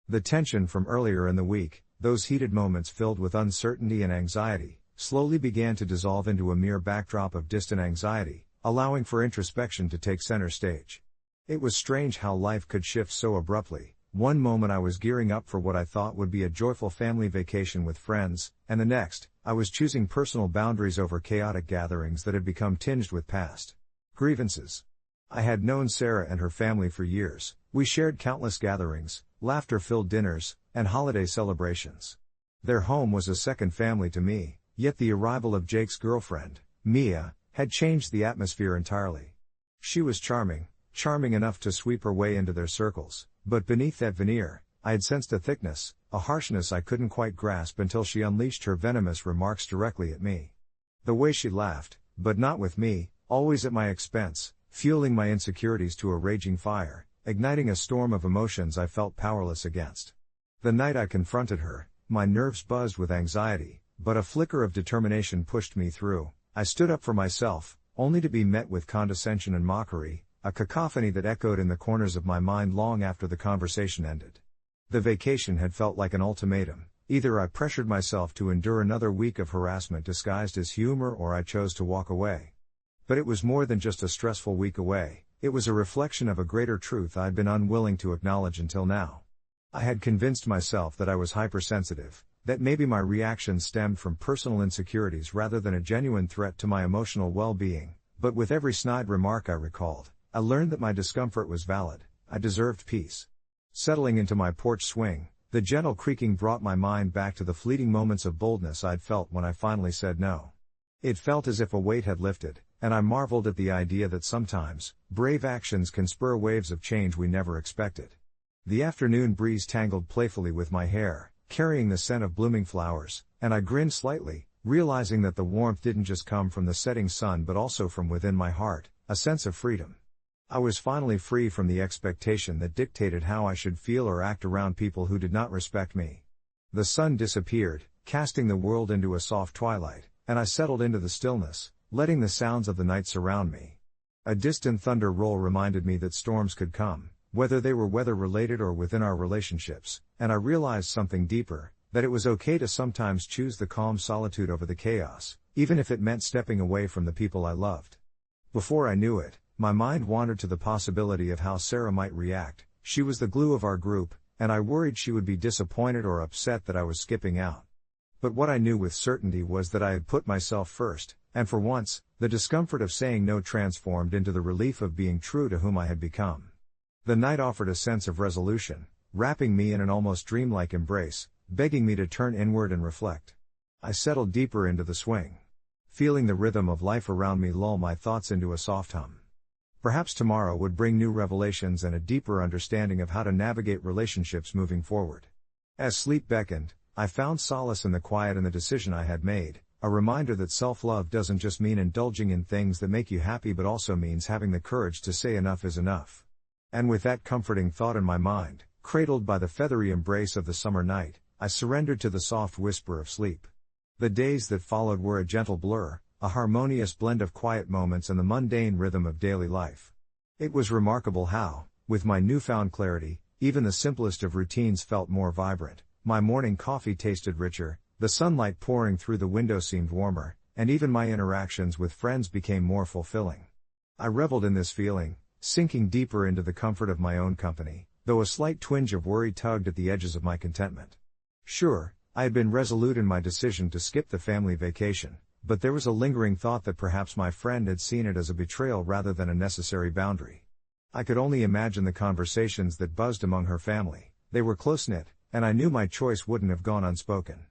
The tension from earlier in the week, those heated moments filled with uncertainty and anxiety, slowly began to dissolve into a mere backdrop of distant anxiety, allowing for introspection to take center stage. It was strange how life could shift so abruptly. One moment I was gearing up for what I thought would be a joyful family vacation with friends, and the next, I was choosing personal boundaries over chaotic gatherings that had become tinged with past grievances. I had known Sarah and her family for years. We shared countless gatherings, laughter-filled dinners, and holiday celebrations. Their home was a second family to me, yet the arrival of Jake's girlfriend, Mia, had changed the atmosphere entirely. She was charming enough to sweep her way into their circles, but beneath that veneer, I had sensed a thickness, a harshness I couldn't quite grasp until she unleashed her venomous remarks directly at me. The way she laughed, but not with me, always at my expense, fueling my insecurities to a raging fire, igniting a storm of emotions I felt powerless against. The night I confronted her, my nerves buzzed with anxiety, but a flicker of determination pushed me through. I stood up for myself, only to be met with condescension and mockery, a cacophony that echoed in the corners of my mind long after the conversation ended. The vacation had felt like an ultimatum. Either I pressured myself to endure another week of harassment disguised as humor, or I chose to walk away. But it was more than just a stressful week away. It was a reflection of a greater truth I'd been unwilling to acknowledge until now. I had convinced myself that I was hypersensitive, that maybe my reactions stemmed from personal insecurities rather than a genuine threat to my emotional well-being, but with every snide remark I recalled, I learned that my discomfort was valid. I deserved peace. Settling into my porch swing, the gentle creaking brought my mind back to the fleeting moments of boldness I'd felt when I finally said no. It felt as if a weight had lifted, and I marveled at the idea that sometimes, brave actions can spur waves of change we never expected. The afternoon breeze tangled playfully with my hair, carrying the scent of blooming flowers, and I grinned slightly, realizing that the warmth didn't just come from the setting sun but also from within my heart, a sense of freedom. I was finally free from the expectation that dictated how I should feel or act around people who did not respect me. The sun disappeared, casting the world into a soft twilight, and I settled into the stillness, letting the sounds of the night surround me. A distant thunder roll reminded me that storms could come, whether they were weather-related or within our relationships, and I realized something deeper, that it was okay to sometimes choose the calm solitude over the chaos, even if it meant stepping away from the people I loved. Before I knew it, my mind wandered to the possibility of how Sarah might react. She was the glue of our group, and I worried she would be disappointed or upset that I was skipping out. But what I knew with certainty was that I had put myself first, and for once, the discomfort of saying no transformed into the relief of being true to whom I had become. The night offered a sense of resolution, wrapping me in an almost dreamlike embrace, begging me to turn inward and reflect. I settled deeper into the swing, feeling the rhythm of life around me lull my thoughts into a soft hum. Perhaps tomorrow would bring new revelations and a deeper understanding of how to navigate relationships moving forward. As sleep beckoned, I found solace in the quiet and the decision I had made, a reminder that self-love doesn't just mean indulging in things that make you happy but also means having the courage to say enough is enough. And with that comforting thought in my mind, cradled by the feathery embrace of the summer night, I surrendered to the soft whisper of sleep. The days that followed were a gentle blur, a harmonious blend of quiet moments and the mundane rhythm of daily life. It was remarkable how, with my newfound clarity, even the simplest of routines felt more vibrant. My morning coffee tasted richer, the sunlight pouring through the window seemed warmer, and even my interactions with friends became more fulfilling. I reveled in this feeling, sinking deeper into the comfort of my own company, though a slight twinge of worry tugged at the edges of my contentment. Sure, I had been resolute in my decision to skip the family vacation, but there was a lingering thought that perhaps my friend had seen it as a betrayal rather than a necessary boundary. I could only imagine the conversations that buzzed among her family. They were close-knit, and I knew my choice wouldn't have gone unspoken.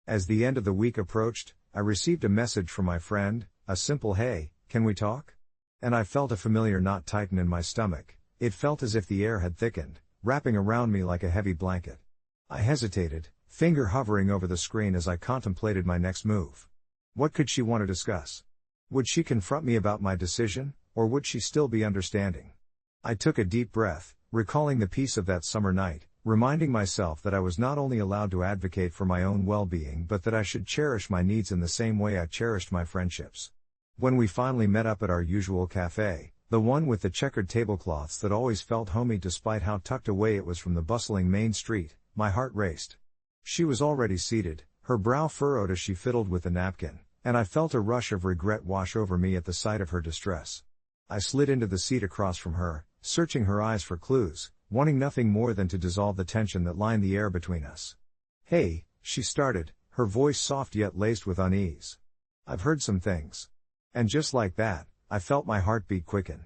As the end of the week approached, I received a message from my friend, a simple "Hey, can we talk?" And I felt a familiar knot tighten in my stomach. It felt as if the air had thickened, wrapping around me like a heavy blanket. I hesitated, finger hovering over the screen as I contemplated my next move. What could she want to discuss? Would she confront me about my decision, or would she still be understanding? I took a deep breath, recalling the peace of that summer night, reminding myself that I was not only allowed to advocate for my own well-being but that I should cherish my needs in the same way I cherished my friendships. When we finally met up at our usual cafe, the one with the checkered tablecloths that always felt homey despite how tucked away it was from the bustling main street, my heart raced. She was already seated, her brow furrowed as she fiddled with the napkin, and I felt a rush of regret wash over me at the sight of her distress. I slid into the seat across from her, searching her eyes for clues, wanting nothing more than to dissolve the tension that lined the air between us. "Hey," she started, her voice soft yet laced with unease. "I've heard some things." And just like that, I felt my heartbeat quicken.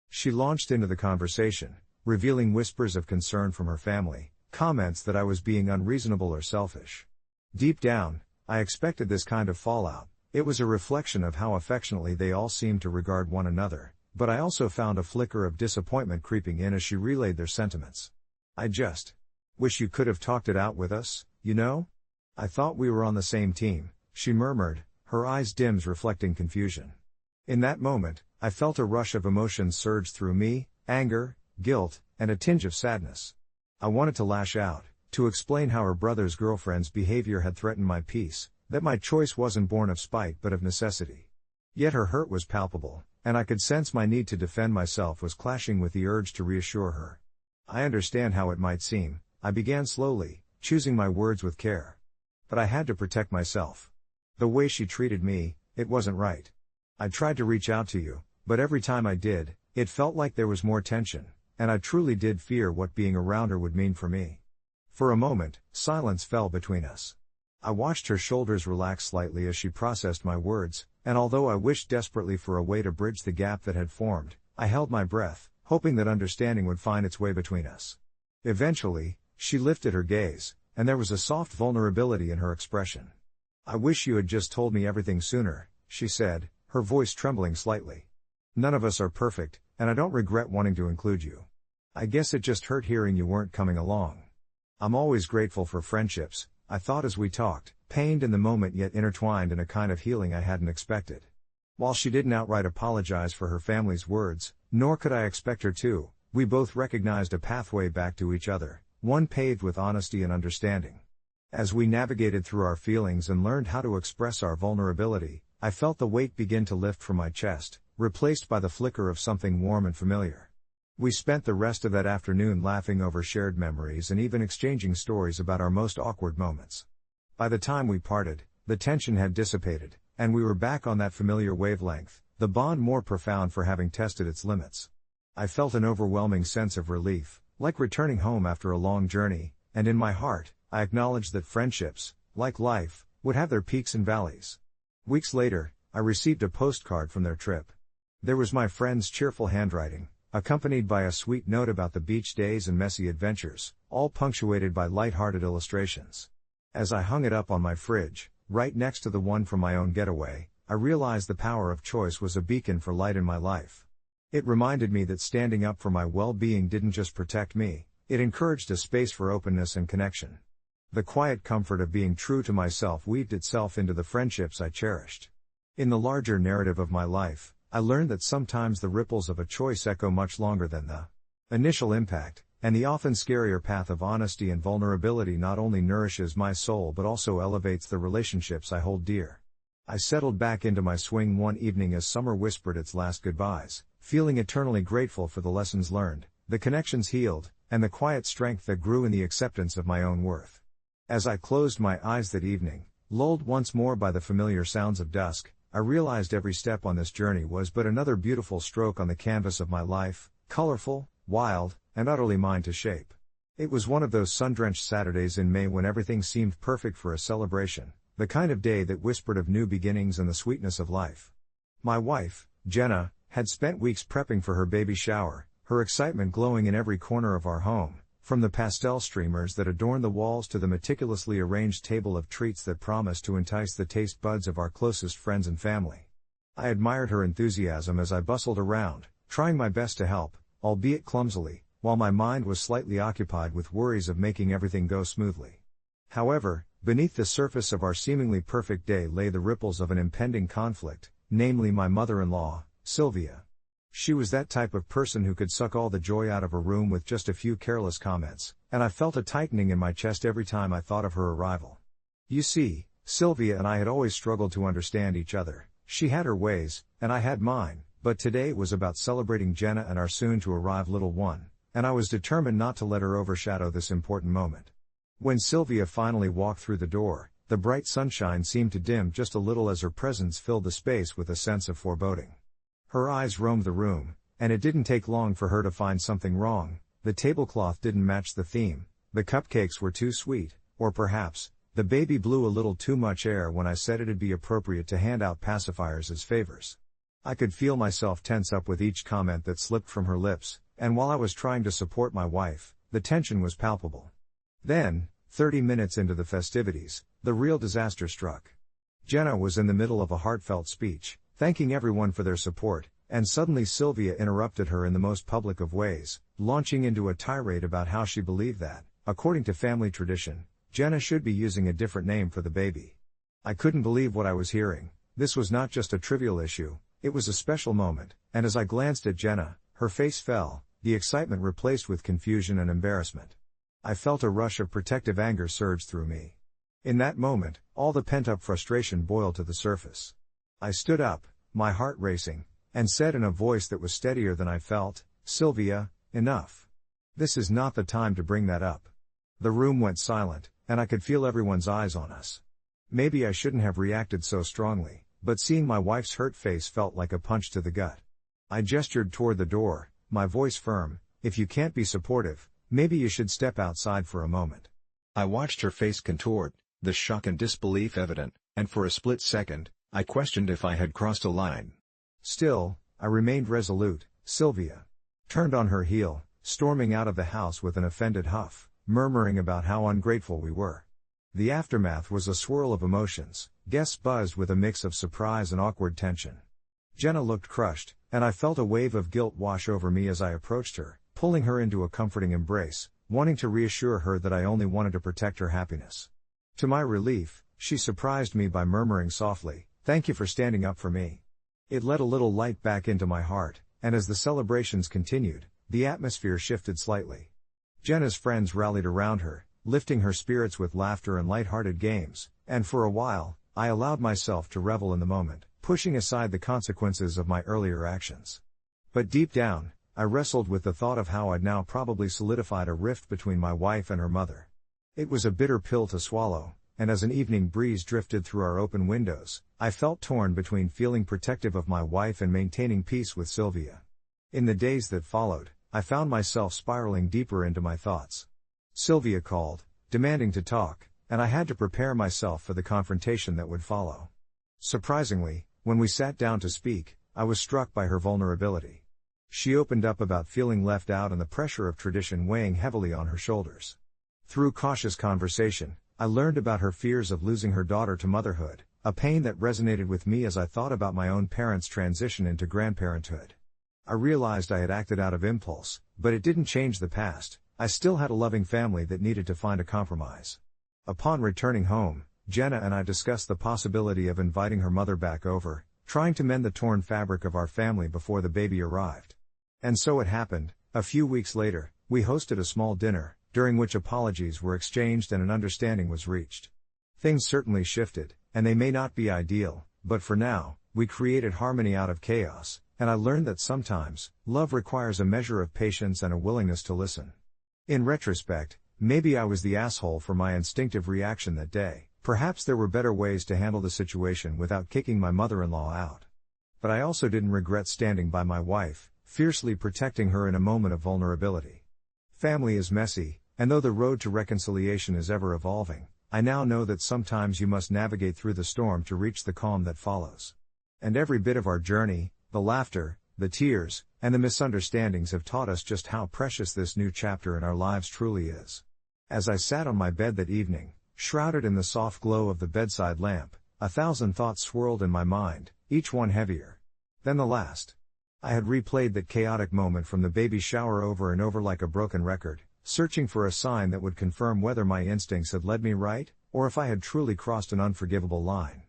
She launched into the conversation, revealing whispers of concern from her family, comments that I was being unreasonable or selfish. Deep down, I expected this kind of fallout. It was a reflection of how affectionately they all seemed to regard one another, but I also found a flicker of disappointment creeping in as she relayed their sentiments. "I just wish you could have talked it out with us, you know? I thought we were on the same team," she murmured, her eyes dim reflecting confusion. In that moment, I felt a rush of emotions surge through me, anger, guilt, and a tinge of sadness. I wanted to lash out, to explain how her brother's girlfriend's behavior had threatened my peace, that my choice wasn't born of spite but of necessity. Yet her hurt was palpable, and I could sense my need to defend myself was clashing with the urge to reassure her. "I understand how it might seem," I began slowly, choosing my words with care. "But I had to protect myself. The way she treated me, it wasn't right. I tried to reach out to you, but every time I did, it felt like there was more tension, and I truly did fear what being around her would mean for me." For a moment, silence fell between us. I watched her shoulders relax slightly as she processed my words, and although I wished desperately for a way to bridge the gap that had formed, I held my breath, hoping that understanding would find its way between us. Eventually, she lifted her gaze, and there was a soft vulnerability in her expression. "I wish you had just told me everything sooner," she said, her voice trembling slightly. "None of us are perfect, and I don't regret wanting to include you. I guess it just hurt hearing you weren't coming along. I'm always grateful for friendships," I thought as we talked, pained in the moment yet intertwined in a kind of healing I hadn't expected. While she didn't outright apologize for her family's words, nor could I expect her to, we both recognized a pathway back to each other, one paved with honesty and understanding. As we navigated through our feelings and learned how to express our vulnerability, I felt the weight begin to lift from my chest, replaced by the flicker of something warm and familiar. We spent the rest of that afternoon laughing over shared memories and even exchanging stories about our most awkward moments. By the time we parted, the tension had dissipated, and we were back on that familiar wavelength, the bond more profound for having tested its limits. I felt an overwhelming sense of relief, like returning home after a long journey, and in my heart, I acknowledged that friendships, like life, would have their peaks and valleys. Weeks later, I received a postcard from their trip. There was my friend's cheerful handwriting, accompanied by a sweet note about the beach days and messy adventures, all punctuated by light-hearted illustrations. As I hung it up on my fridge, right next to the one from my own getaway, I realized the power of choice was a beacon for light in my life. It reminded me that standing up for my well-being didn't just protect me, it encouraged a space for openness and connection. The quiet comfort of being true to myself weaved itself into the friendships I cherished. In the larger narrative of my life, I learned that sometimes the ripples of a choice echo much longer than the initial impact, and the often scarier path of honesty and vulnerability not only nourishes my soul but also elevates the relationships I hold dear. I settled back into my swing one evening as summer whispered its last goodbyes, feeling eternally grateful for the lessons learned, the connections healed, and the quiet strength that grew in the acceptance of my own worth. As I closed my eyes that evening, lulled once more by the familiar sounds of dusk, I realized every step on this journey was but another beautiful stroke on the canvas of my life, colorful, wild, and utterly mine to shape. It was one of those sun-drenched Saturdays in May when everything seemed perfect for a celebration, the kind of day that whispered of new beginnings and the sweetness of life. My wife, Jenna, had spent weeks prepping for her baby shower, her excitement glowing in every corner of our home, from the pastel streamers that adorned the walls to the meticulously arranged table of treats that promised to entice the taste buds of our closest friends and family. I admired her enthusiasm as I bustled around, trying my best to help, albeit clumsily, while my mind was slightly occupied with worries of making everything go smoothly. However, beneath the surface of our seemingly perfect day lay the ripples of an impending conflict, namely my mother-in-law, Sylvia. She was that type of person who could suck all the joy out of a room with just a few careless comments, and I felt a tightening in my chest every time I thought of her arrival. You see, Sylvia and I had always struggled to understand each other. She had her ways, and I had mine, but today it was about celebrating Jenna and our soon-to-arrive little one, and I was determined not to let her overshadow this important moment. When Sylvia finally walked through the door, the bright sunshine seemed to dim just a little as her presence filled the space with a sense of foreboding. Her eyes roamed the room, and it didn't take long for her to find something wrong. The tablecloth didn't match the theme, the cupcakes were too sweet, or perhaps, the baby blew a little too much air when I said it'd be appropriate to hand out pacifiers as favors. I could feel myself tense up with each comment that slipped from her lips, and while I was trying to support my wife, the tension was palpable. Then, 30 minutes into the festivities, the real disaster struck. Jenna was in the middle of a heartfelt speech, thanking everyone for their support, and suddenly Sylvia interrupted her in the most public of ways, launching into a tirade about how she believed that, according to family tradition, Jenna should be using a different name for the baby. I couldn't believe what I was hearing. This was not just a trivial issue, it was a special moment, and as I glanced at Jenna, her face fell, the excitement replaced with confusion and embarrassment. I felt a rush of protective anger surge through me. In that moment, all the pent-up frustration boiled to the surface. I stood up, my heart racing, and said in a voice that was steadier than I felt, "Sylvia, enough. This is not the time to bring that up." The room went silent, and I could feel everyone's eyes on us. Maybe I shouldn't have reacted so strongly, but seeing my wife's hurt face felt like a punch to the gut. I gestured toward the door, my voice firm. "If you can't be supportive, maybe you should step outside for a moment." I watched her face contort, the shock and disbelief evident, and for a split second, I questioned if I had crossed a line. Still, I remained resolute. Sylvia turned on her heel, storming out of the house with an offended huff, murmuring about how ungrateful we were. The aftermath was a swirl of emotions. Guests buzzed with a mix of surprise and awkward tension. Jenna looked crushed, and I felt a wave of guilt wash over me as I approached her, pulling her into a comforting embrace, wanting to reassure her that I only wanted to protect her happiness. To my relief, she surprised me by murmuring softly, "Thank you for standing up for me." It let a little light back into my heart, and as the celebrations continued, the atmosphere shifted slightly. Jenna's friends rallied around her, lifting her spirits with laughter and light-hearted games, and for a while, I allowed myself to revel in the moment, pushing aside the consequences of my earlier actions. But deep down, I wrestled with the thought of how I'd now probably solidified a rift between my wife and her mother. It was a bitter pill to swallow, and as an evening breeze drifted through our open windows, I felt torn between feeling protective of my wife and maintaining peace with Sylvia. In the days that followed, I found myself spiraling deeper into my thoughts. Sylvia called, demanding to talk, and I had to prepare myself for the confrontation that would follow. Surprisingly, when we sat down to speak, I was struck by her vulnerability. She opened up about feeling left out and the pressure of tradition weighing heavily on her shoulders. Through cautious conversation, I learned about her fears of losing her daughter to motherhood, a pain that resonated with me as I thought about my own parents' transition into grandparenthood. I realized I had acted out of impulse, but it didn't change the past. I still had a loving family that needed to find a compromise. Upon returning home, Jenna and I discussed the possibility of inviting her mother back over, trying to mend the torn fabric of our family before the baby arrived. And so it happened. A few weeks later, we hosted a small dinner, during which apologies were exchanged and an understanding was reached. Things certainly shifted, and they may not be ideal, but for now, we created harmony out of chaos, and I learned that sometimes, love requires a measure of patience and a willingness to listen. In retrospect, maybe I was the asshole for my instinctive reaction that day. Perhaps there were better ways to handle the situation without kicking my mother-in-law out. But I also didn't regret standing by my wife, fiercely protecting her in a moment of vulnerability. Family is messy, and though the road to reconciliation is ever evolving, I now know that sometimes you must navigate through the storm to reach the calm that follows. And every bit of our journey, the laughter, the tears, and the misunderstandings have taught us just how precious this new chapter in our lives truly is. As I sat on my bed that evening, shrouded in the soft glow of the bedside lamp, 1,000 thoughts swirled in my mind, each one heavier than the last. I had replayed that chaotic moment from the baby shower over and over like a broken record, searching for a sign that would confirm whether my instincts had led me right, or if I had truly crossed an unforgivable line.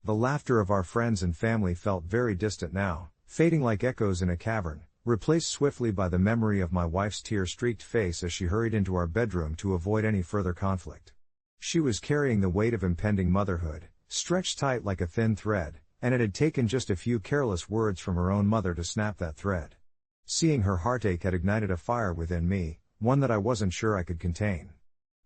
The laughter of our friends and family felt very distant now, fading like echoes in a cavern, replaced swiftly by the memory of my wife's tear-streaked face as she hurried into our bedroom to avoid any further conflict. She was carrying the weight of impending motherhood, stretched tight like a thin thread, and it had taken just a few careless words from her own mother to snap that thread. Seeing her heartache had ignited a fire within me, one that I wasn't sure I could contain.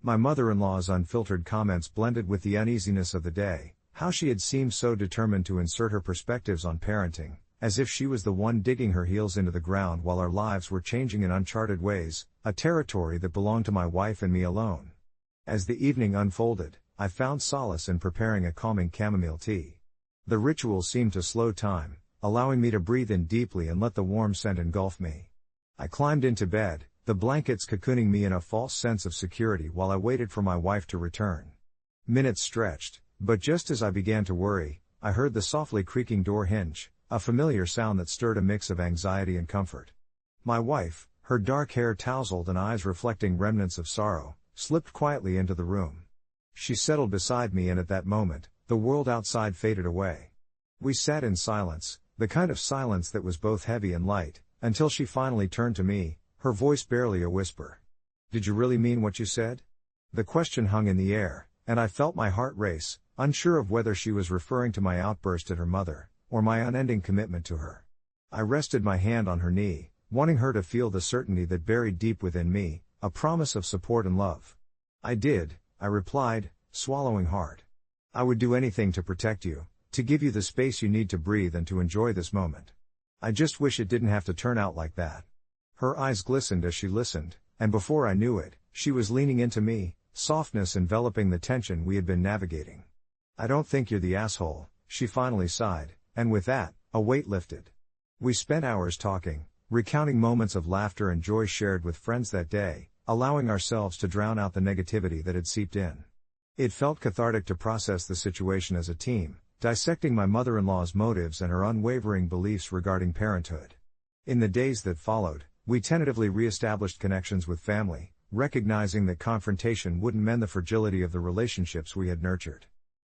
My mother-in-law's unfiltered comments blended with the uneasiness of the day, how she had seemed so determined to insert her perspectives on parenting, as if she was the one digging her heels into the ground while our lives were changing in uncharted ways, a territory that belonged to my wife and me alone. As the evening unfolded, I found solace in preparing a calming chamomile tea. The ritual seemed to slow time, allowing me to breathe in deeply and let the warm scent engulf me. I climbed into bed, the blankets cocooning me in a false sense of security while I waited for my wife to return. Minutes stretched, but just as I began to worry, I heard the softly creaking door hinge, a familiar sound that stirred a mix of anxiety and comfort. My wife, her dark hair tousled and eyes reflecting remnants of sorrow, slipped quietly into the room. She settled beside me, and at that moment, the world outside faded away. We sat in silence, the kind of silence that was both heavy and light, until she finally turned to me, her voice barely a whisper. "Did you really mean what you said?" The question hung in the air, and I felt my heart race, unsure of whether she was referring to my outburst at her mother, or my unending commitment to her. I rested my hand on her knee, wanting her to feel the certainty that buried deep within me, a promise of support and love. "I did," I replied, swallowing hard. "I would do anything to protect you, to give you the space you need to breathe and to enjoy this moment. I just wish it didn't have to turn out like that." Her eyes glistened as she listened, and before I knew it, she was leaning into me, softness enveloping the tension we had been navigating. "I don't think you're the asshole," she finally sighed, and with that, a weight lifted. We spent hours talking, recounting moments of laughter and joy shared with friends that day, allowing ourselves to drown out the negativity that had seeped in. It felt cathartic to process the situation as a team, dissecting my mother-in-law's motives and her unwavering beliefs regarding parenthood. In the days that followed, we tentatively re-established connections with family, recognizing that confrontation wouldn't mend the fragility of the relationships we had nurtured.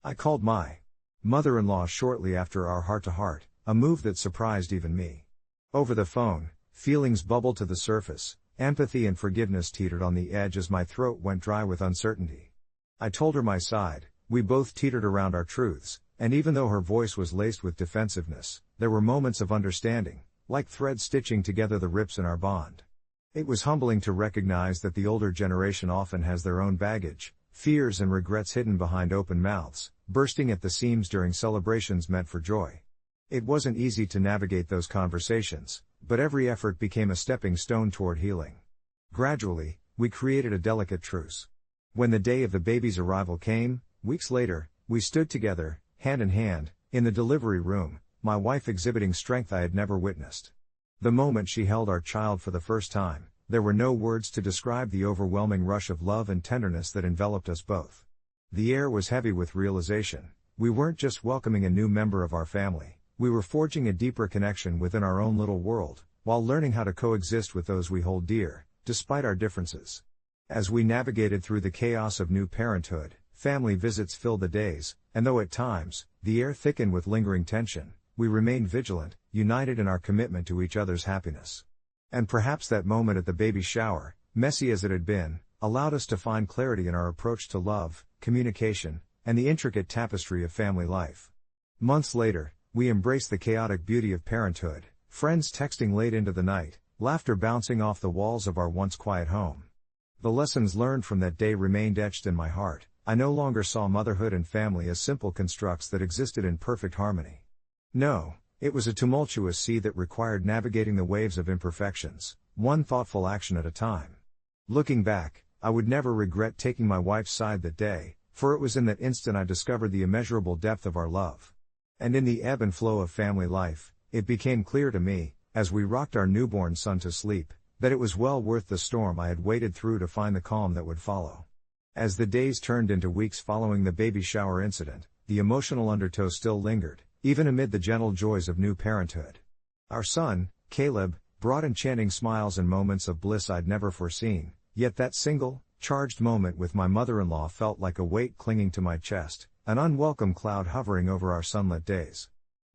I called my mother-in-law shortly after our heart-to-heart, a move that surprised even me. Over the phone, feelings bubbled to the surface, empathy and forgiveness teetered on the edge as my throat went dry with uncertainty. I told her my side, we both teetered around our truths, and even though her voice was laced with defensiveness, there were moments of understanding, like threads stitching together the rips in our bond. It was humbling to recognize that the older generation often has their own baggage, fears and regrets hidden behind open mouths, bursting at the seams during celebrations meant for joy. It wasn't easy to navigate those conversations, but every effort became a stepping stone toward healing. Gradually, we created a delicate truce. When the day of the baby's arrival came, weeks later, we stood together, hand in hand, in the delivery room, my wife exhibiting strength I had never witnessed. The moment she held our child for the first time, there were no words to describe the overwhelming rush of love and tenderness that enveloped us both. The air was heavy with realization. We weren't just welcoming a new member of our family, we were forging a deeper connection within our own little world, while learning how to coexist with those we hold dear, despite our differences. As we navigated through the chaos of new parenthood, family visits filled the days, and though at times, the air thickened with lingering tension, we remained vigilant, united in our commitment to each other's happiness. And perhaps that moment at the baby shower, messy as it had been, allowed us to find clarity in our approach to love, communication, and the intricate tapestry of family life. Months later, we embraced the chaotic beauty of parenthood, friends texting late into the night, laughter bouncing off the walls of our once quiet home. The lessons learned from that day remained etched in my heart. I no longer saw motherhood and family as simple constructs that existed in perfect harmony. No, it was a tumultuous sea that required navigating the waves of imperfections, one thoughtful action at a time. Looking back, I would never regret taking my wife's side that day, for it was in that instant I discovered the immeasurable depth of our love. And in the ebb and flow of family life, it became clear to me, as we rocked our newborn son to sleep, that it was well worth the storm I had waded through to find the calm that would follow. As the days turned into weeks following the baby shower incident, the emotional undertow still lingered, even amid the gentle joys of new parenthood. Our son, Caleb, brought enchanting smiles and moments of bliss I'd never foreseen, yet that single, charged moment with my mother-in-law felt like a weight clinging to my chest, an unwelcome cloud hovering over our sunlit days.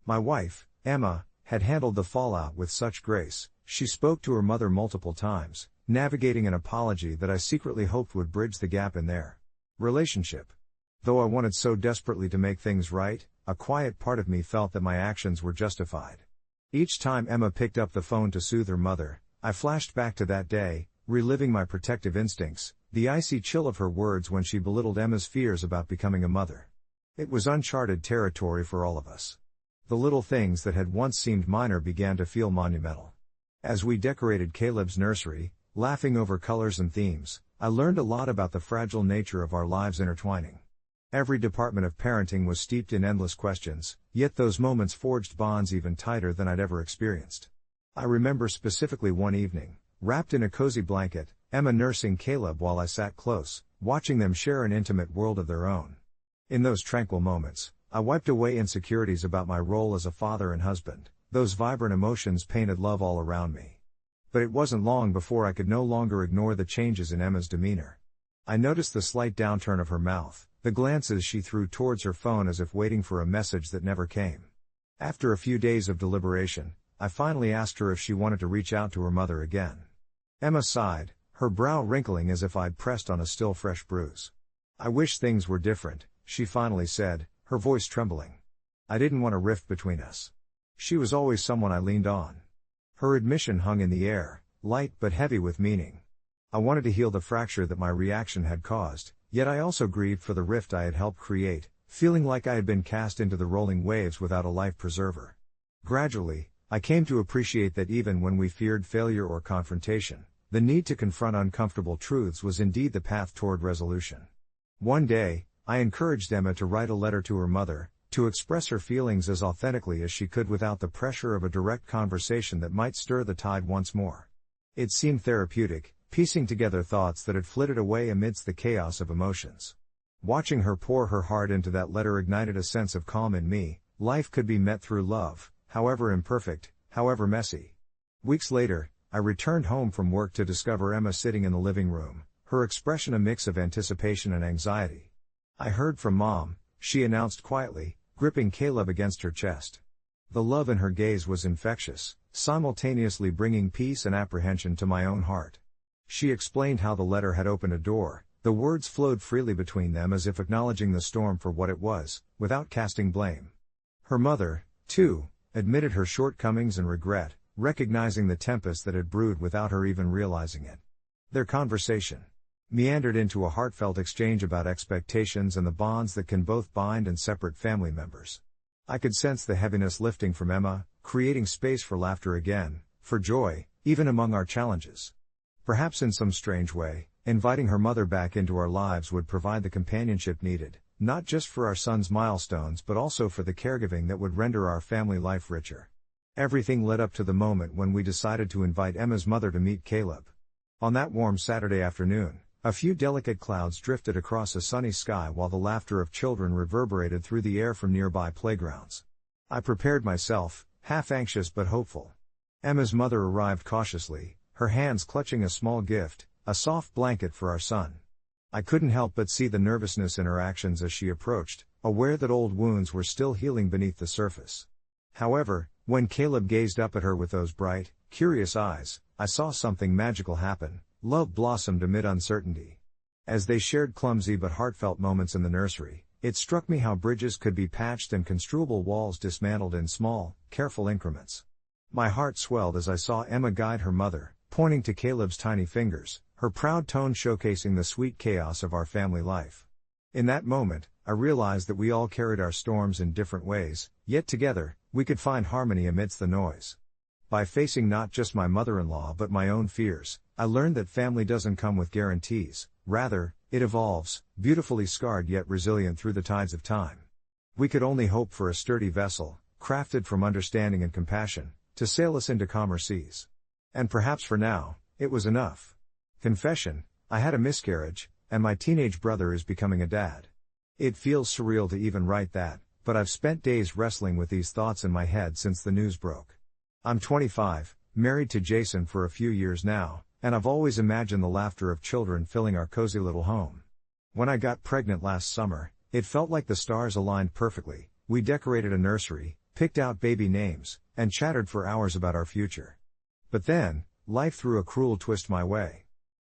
My wife, Emma, had handled the fallout with such grace. She spoke to her mother multiple times, navigating an apology that I secretly hoped would bridge the gap in their relationship. Though I wanted so desperately to make things right, a quiet part of me felt that my actions were justified. Each time Emma picked up the phone to soothe her mother, I flashed back to that day, reliving my protective instincts, the icy chill of her words when she belittled Emma's fears about becoming a mother. It was uncharted territory for all of us. The little things that had once seemed minor began to feel monumental. As we decorated Caleb's nursery, laughing over colors and themes, I learned a lot about the fragile nature of our lives intertwining. Every department of parenting was steeped in endless questions, yet those moments forged bonds even tighter than I'd ever experienced. I remember specifically one evening, wrapped in a cozy blanket, Emma nursing Caleb while I sat close, watching them share an intimate world of their own. In those tranquil moments, I wiped away insecurities about my role as a father and husband. Those vibrant emotions painted love all around me. But it wasn't long before I could no longer ignore the changes in Emma's demeanor. I noticed the slight downturn of her mouth, the glances she threw towards her phone as if waiting for a message that never came. After a few days of deliberation, I finally asked her if she wanted to reach out to her mother again. Emma sighed, her brow wrinkling as if I'd pressed on a still fresh bruise. "I wish things were different," she finally said, her voice trembling. "I didn't want a rift between us. She was always someone I leaned on." Her admission hung in the air, light but heavy with meaning. I wanted to heal the fracture that my reaction had caused, yet I also grieved for the rift I had helped create, feeling like I had been cast into the rolling waves without a life preserver. Gradually, I came to appreciate that even when we feared failure or confrontation, the need to confront uncomfortable truths was indeed the path toward resolution. One day, I encouraged Emma to write a letter to her mother, to express her feelings as authentically as she could without the pressure of a direct conversation that might stir the tide once more. It seemed therapeutic, piecing together thoughts that had flitted away amidst the chaos of emotions. Watching her pour her heart into that letter ignited a sense of calm in me. Life could be met through love, however imperfect, however messy. Weeks later, I returned home from work to discover Emma sitting in the living room, her expression a mix of anticipation and anxiety. "I heard from Mom," she announced quietly, gripping Caleb against her chest. The love in her gaze was infectious, simultaneously bringing peace and apprehension to my own heart. She explained how the letter had opened a door. The words flowed freely between them as if acknowledging the storm for what it was, without casting blame. Her mother, too, admitted her shortcomings and regret, recognizing the tempest that had brewed without her even realizing it. Their conversation meandered into a heartfelt exchange about expectations and the bonds that can both bind and separate family members. I could sense the heaviness lifting from Emma, creating space for laughter again, for joy, even among our challenges. Perhaps in some strange way, inviting her mother back into our lives would provide the companionship needed, not just for our son's milestones but also for the caregiving that would render our family life richer. Everything led up to the moment when we decided to invite Emma's mother to meet Caleb. On that warm Saturday afternoon, a few delicate clouds drifted across a sunny sky while the laughter of children reverberated through the air from nearby playgrounds. I prepared myself, half anxious but hopeful. Emma's mother arrived cautiously, her hands clutching a small gift, a soft blanket for our son. I couldn't help but see the nervousness in her actions as she approached, aware that old wounds were still healing beneath the surface. However, when Caleb gazed up at her with those bright, curious eyes, I saw something magical happen. Love blossomed amid uncertainty. As they shared clumsy but heartfelt moments in the nursery, it struck me how bridges could be patched and construable walls dismantled in small, careful increments. My heart swelled as I saw Emma guide her mother, pointing to Caleb's tiny fingers, her proud tone showcasing the sweet chaos of our family life. In that moment, I realized that we all carried our storms in different ways, yet together, we could find harmony amidst the noise. By facing not just my mother-in-law but my own fears, I learned that family doesn't come with guarantees, rather, it evolves, beautifully scarred yet resilient through the tides of time. We could only hope for a sturdy vessel, crafted from understanding and compassion, to sail us into calmer seas. And perhaps for now, it was enough. Confession: I had a miscarriage, and my teenage brother is becoming a dad. It feels surreal to even write that, but I've spent days wrestling with these thoughts in my head since the news broke. I'm 25, married to Jason for a few years now, and I've always imagined the laughter of children filling our cozy little home. When I got pregnant last summer, it felt like the stars aligned perfectly. We decorated a nursery, picked out baby names, and chattered for hours about our future. But then, life threw a cruel twist my way.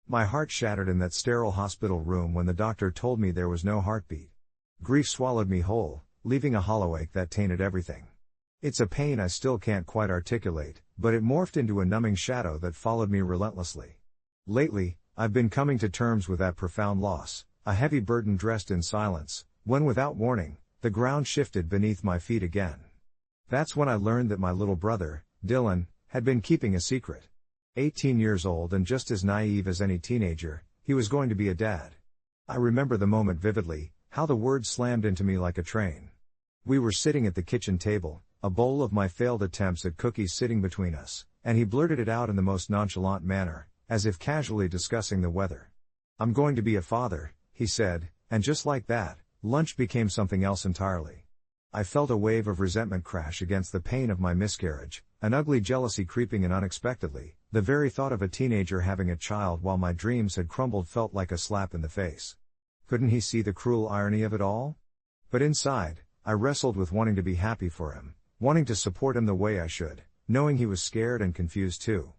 My heart shattered in that sterile hospital room when the doctor told me there was no heartbeat. Grief swallowed me whole, leaving a hollow ache that tainted everything. It's a pain I still can't quite articulate, but it morphed into a numbing shadow that followed me relentlessly. Lately, I've been coming to terms with that profound loss, a heavy burden dressed in silence, when without warning, the ground shifted beneath my feet again. That's when I learned that my little brother, Dylan, had been keeping a secret. 18 years old and just as naive as any teenager, he was going to be a dad. I remember the moment vividly, how the words slammed into me like a train. We were sitting at the kitchen table, a bowl of my failed attempts at cookies sitting between us, and he blurted it out in the most nonchalant manner, as if casually discussing the weather. "I'm going to be a father," he said, and just like that, lunch became something else entirely. I felt a wave of resentment crash against the pain of my miscarriage, an ugly jealousy creeping in unexpectedly. The very thought of a teenager having a child while my dreams had crumbled felt like a slap in the face. Couldn't he see the cruel irony of it all? But inside, I wrestled with wanting to be happy for him, wanting to support him the way I should, knowing he was scared and confused too.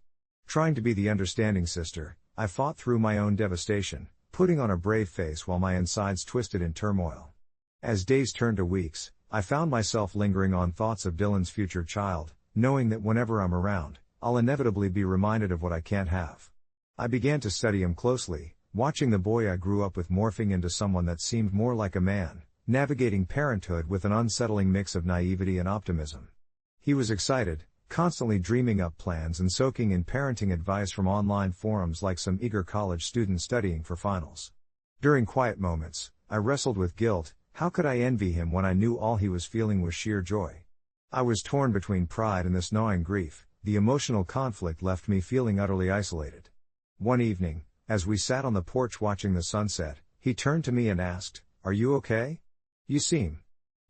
Trying to be the understanding sister, I fought through my own devastation, putting on a brave face while my insides twisted in turmoil. As days turned to weeks, I found myself lingering on thoughts of Dylan's future child, knowing that whenever I'm around, I'll inevitably be reminded of what I can't have. I began to study him closely, watching the boy I grew up with morphing into someone that seemed more like a man, navigating parenthood with an unsettling mix of naivety and optimism. He was excited, constantly dreaming up plans and soaking in parenting advice from online forums like some eager college student studying for finals. During quiet moments, I wrestled with guilt. How could I envy him when I knew all he was feeling was sheer joy? I was torn between pride and this gnawing grief. The emotional conflict left me feeling utterly isolated. One evening, as we sat on the porch watching the sunset, he turned to me and asked, "Are you okay? You seem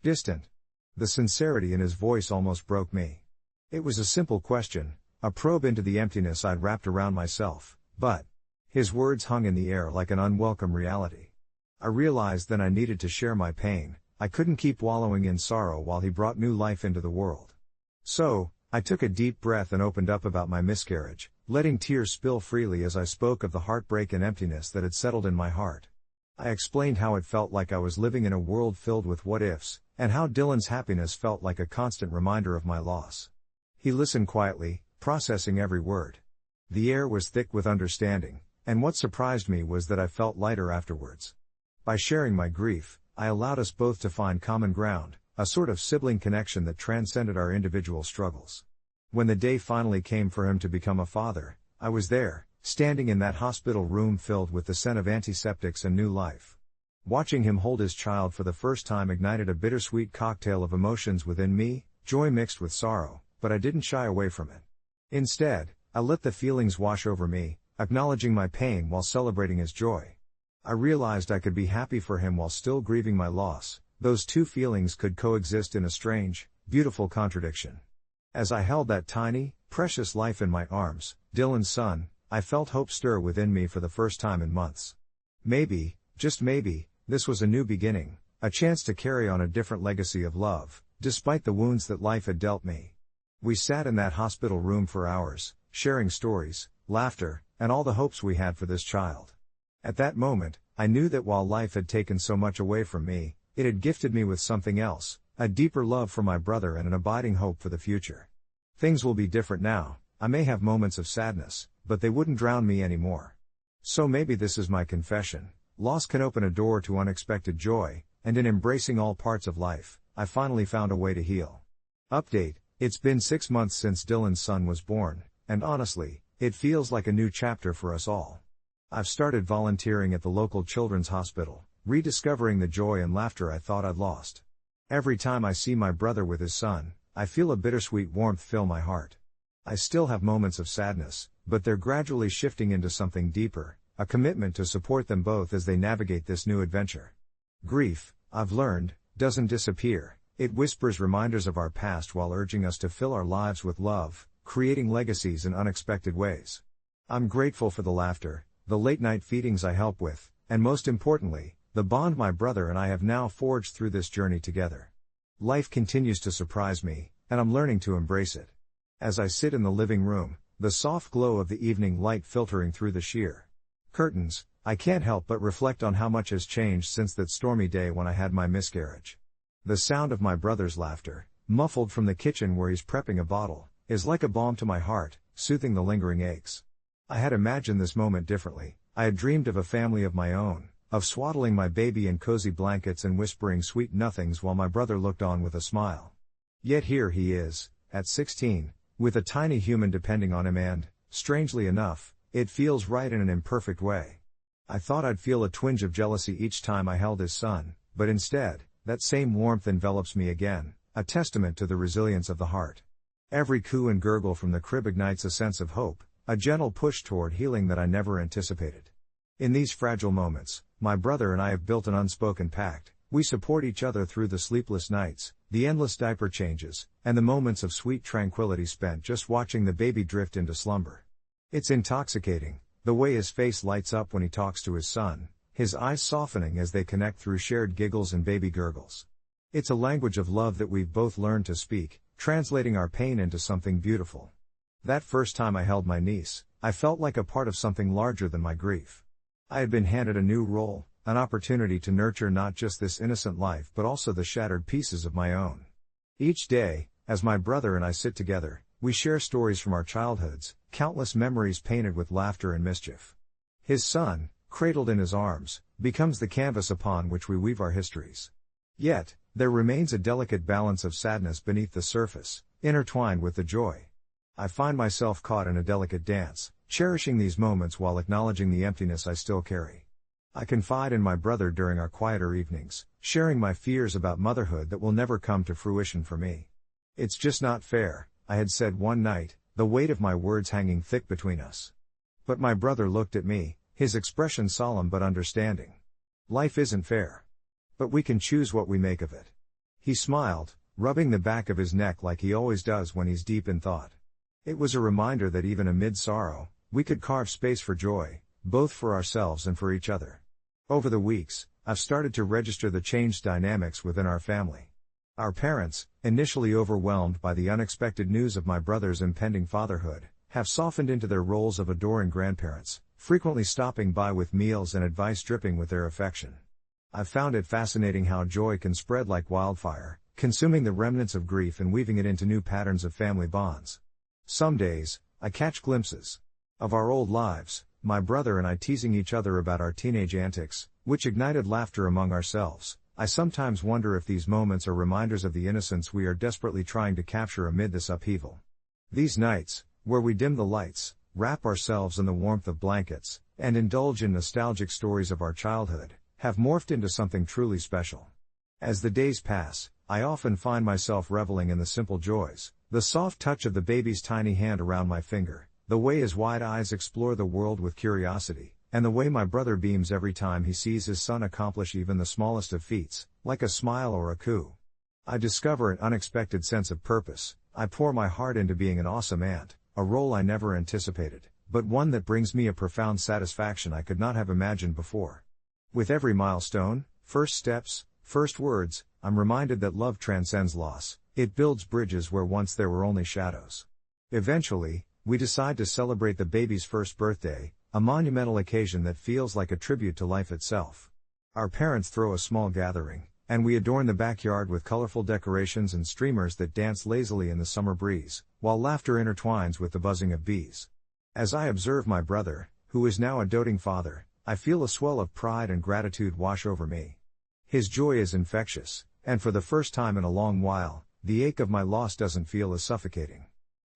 distant." The sincerity in his voice almost broke me. It was a simple question, a probe into the emptiness I'd wrapped around myself, but his words hung in the air like an unwelcome reality. I realized then I needed to share my pain. I couldn't keep wallowing in sorrow while he brought new life into the world. So, I took a deep breath and opened up about my miscarriage, letting tears spill freely as I spoke of the heartbreak and emptiness that had settled in my heart. I explained how it felt like I was living in a world filled with what-ifs, and how Dylan's happiness felt like a constant reminder of my loss. He listened quietly, processing every word. The air was thick with understanding, and what surprised me was that I felt lighter afterwards. By sharing my grief, I allowed us both to find common ground, a sort of sibling connection that transcended our individual struggles. When the day finally came for him to become a father, I was there, standing in that hospital room filled with the scent of antiseptics and new life. Watching him hold his child for the first time ignited a bittersweet cocktail of emotions within me, joy mixed with sorrow, but I didn't shy away from it. Instead, I let the feelings wash over me, acknowledging my pain while celebrating his joy. I realized I could be happy for him while still grieving my loss. Those two feelings could coexist in a strange, beautiful contradiction. As I held that tiny, precious life in my arms, Dylan's son, I felt hope stir within me for the first time in months. Maybe, just maybe, this was a new beginning, a chance to carry on a different legacy of love, despite the wounds that life had dealt me. We sat in that hospital room for hours, sharing stories, laughter, and all the hopes we had for this child. At that moment, I knew that while life had taken so much away from me, it had gifted me with something else, a deeper love for my brother and an abiding hope for the future. Things will be different now. I may have moments of sadness, but they wouldn't drown me anymore. So maybe this is my confession. Loss can open a door to unexpected joy, and in embracing all parts of life, I finally found a way to heal. Update: it's been 6 months since Dylan's son was born, and honestly, it feels like a new chapter for us all. I've started volunteering at the local children's hospital, rediscovering the joy and laughter I thought I'd lost. Every time I see my brother with his son, I feel a bittersweet warmth fill my heart. I still have moments of sadness, but they're gradually shifting into something deeper, a commitment to support them both as they navigate this new adventure. Grief, I've learned, doesn't disappear. It whispers reminders of our past while urging us to fill our lives with love, creating legacies in unexpected ways. I'm grateful for the laughter, the late-night feedings I help with, and most importantly, the bond my brother and I have now forged through this journey together. Life continues to surprise me, and I'm learning to embrace it. As I sit in the living room, the soft glow of the evening light filtering through the sheer curtains, I can't help but reflect on how much has changed since that stormy day when I had my miscarriage. The sound of my brother's laughter, muffled from the kitchen where he's prepping a bottle, is like a balm to my heart, soothing the lingering aches. I had imagined this moment differently. I had dreamed of a family of my own, of swaddling my baby in cozy blankets and whispering sweet nothings while my brother looked on with a smile. Yet here he is, at 16, with a tiny human depending on him and, strangely enough, it feels right in an imperfect way. I thought I'd feel a twinge of jealousy each time I held his son, but instead, that same warmth envelops me again, a testament to the resilience of the heart. Every coo and gurgle from the crib ignites a sense of hope, a gentle push toward healing that I never anticipated. In these fragile moments, my brother and I have built an unspoken pact. We support each other through the sleepless nights, the endless diaper changes, and the moments of sweet tranquility spent just watching the baby drift into slumber. It's intoxicating, the way his face lights up when he talks to his son, his eyes softening as they connect through shared giggles and baby gurgles. It's a language of love that we've both learned to speak, translating our pain into something beautiful. That first time I held my niece, I felt like a part of something larger than my grief. I had been handed a new role, an opportunity to nurture not just this innocent life but also the shattered pieces of my own. Each day, as my brother and I sit together, we share stories from our childhoods, countless memories painted with laughter and mischief. His son, cradled in his arms, becomes the canvas upon which we weave our histories. Yet, there remains a delicate balance of sadness beneath the surface, intertwined with the joy. I find myself caught in a delicate dance, cherishing these moments while acknowledging the emptiness I still carry. I confide in my brother during our quieter evenings, sharing my fears about motherhood that will never come to fruition for me. "It's just not fair," I had said one night, the weight of my words hanging thick between us. But my brother looked at me, his expression solemn but understanding. "Life isn't fair. But we can choose what we make of it." He smiled, rubbing the back of his neck like he always does when he's deep in thought. It was a reminder that even amid sorrow, we could carve space for joy, both for ourselves and for each other. Over the weeks, I've started to register the changed dynamics within our family. Our parents, initially overwhelmed by the unexpected news of my brother's impending fatherhood, have softened into their roles of adoring grandparents, frequently stopping by with meals and advice dripping with their affection. I've found it fascinating how joy can spread like wildfire, consuming the remnants of grief and weaving it into new patterns of family bonds. Some days, I catch glimpses of our old lives, my brother and I teasing each other about our teenage antics, which ignited laughter among ourselves. I sometimes wonder if these moments are reminders of the innocence we are desperately trying to capture amid this upheaval. These nights, where we dim the lights, wrap ourselves in the warmth of blankets, and indulge in nostalgic stories of our childhood, have morphed into something truly special. As the days pass, I often find myself reveling in the simple joys, the soft touch of the baby's tiny hand around my finger, the way his wide eyes explore the world with curiosity, and the way my brother beams every time he sees his son accomplish even the smallest of feats, like a smile or a coo. I discover an unexpected sense of purpose. I pour my heart into being an awesome aunt, a role I never anticipated, but one that brings me a profound satisfaction I could not have imagined before. With every milestone, first steps, first words, I'm reminded that love transcends loss. It builds bridges where once there were only shadows. Eventually, we decide to celebrate the baby's first birthday, a monumental occasion that feels like a tribute to life itself. Our parents throw a small gathering, and we adorn the backyard with colorful decorations and streamers that dance lazily in the summer breeze, while laughter intertwines with the buzzing of bees. As I observe my brother, who is now a doting father, I feel a swell of pride and gratitude wash over me. His joy is infectious, and for the first time in a long while, the ache of my loss doesn't feel as suffocating.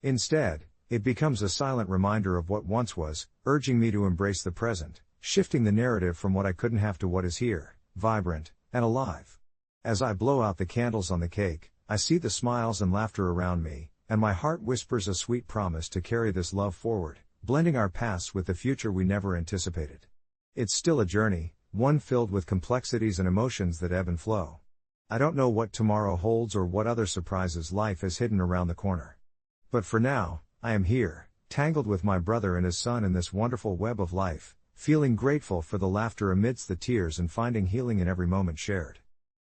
Instead, it becomes a silent reminder of what once was, urging me to embrace the present, shifting the narrative from what I couldn't have to what is here, vibrant and alive. As I blow out the candles on the cake, I see the smiles and laughter around me, and my heart whispers a sweet promise to carry this love forward, blending our pasts with the future we never anticipated. It's still a journey, one filled with complexities and emotions that ebb and flow. I don't know what tomorrow holds or what other surprises life has hidden around the corner. But for now, I am here, tangled with my brother and his son in this wonderful web of life, feeling grateful for the laughter amidst the tears and finding healing in every moment shared.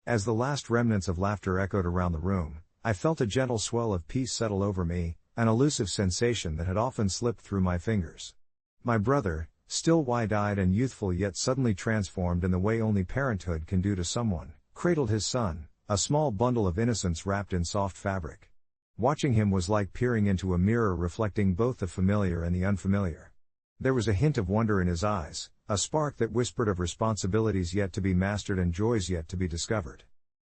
As the last remnants of laughter echoed around the room, I felt a gentle swell of peace settle over me, an elusive sensation that had often slipped through my fingers. My brother, still wide-eyed and youthful yet suddenly transformed in the way only parenthood can do to someone, cradled his son, a small bundle of innocence wrapped in soft fabric. Watching him was like peering into a mirror reflecting both the familiar and the unfamiliar. There was a hint of wonder in his eyes, a spark that whispered of responsibilities yet to be mastered and joys yet to be discovered.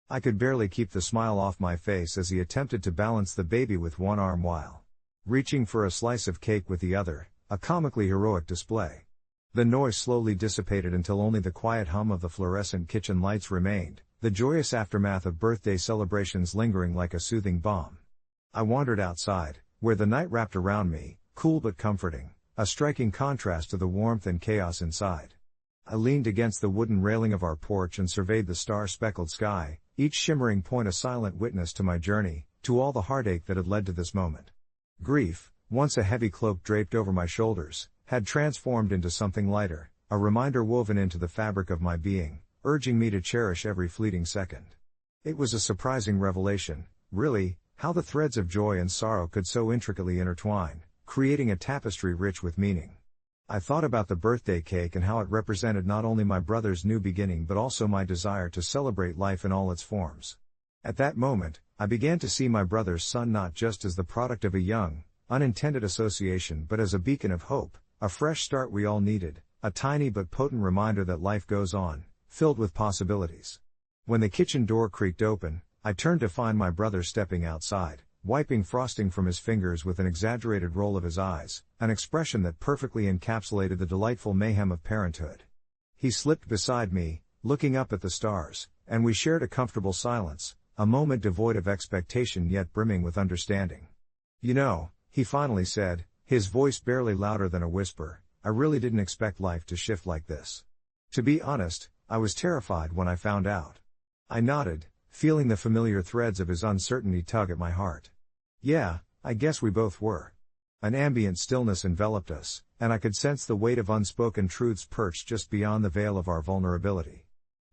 I could barely keep the smile off my face as he attempted to balance the baby with one arm while reaching for a slice of cake with the other, a comically heroic display. The noise slowly dissipated until only the quiet hum of the fluorescent kitchen lights remained, the joyous aftermath of birthday celebrations lingering like a soothing balm. I wandered outside, where the night wrapped around me, cool but comforting, a striking contrast to the warmth and chaos inside. I leaned against the wooden railing of our porch and surveyed the star-speckled sky, each shimmering point a silent witness to my journey, to all the heartache that had led to this moment. Grief, once a heavy cloak draped over my shoulders, had transformed into something lighter, a reminder woven into the fabric of my being, urging me to cherish every fleeting second. It was a surprising revelation, really, how the threads of joy and sorrow could so intricately intertwine, creating a tapestry rich with meaning. I thought about the birthday cake and how it represented not only my brother's new beginning but also my desire to celebrate life in all its forms. At that moment, I began to see my brother's son not just as the product of a young, unintended association but as a beacon of hope, a fresh start we all needed, a tiny but potent reminder that life goes on, filled with possibilities. When the kitchen door creaked open, I turned to find my brother stepping outside, wiping frosting from his fingers with an exaggerated roll of his eyes, an expression that perfectly encapsulated the delightful mayhem of parenthood. He slipped beside me, looking up at the stars, and we shared a comfortable silence, a moment devoid of expectation yet brimming with understanding. "You know," he finally said, his voice barely louder than a whisper, "I really didn't expect life to shift like this. To be honest, I was terrified when I found out." I nodded, feeling the familiar threads of his uncertainty tug at my heart. "Yeah, I guess we both were." An ambient stillness enveloped us, and I could sense the weight of unspoken truths perched just beyond the veil of our vulnerability.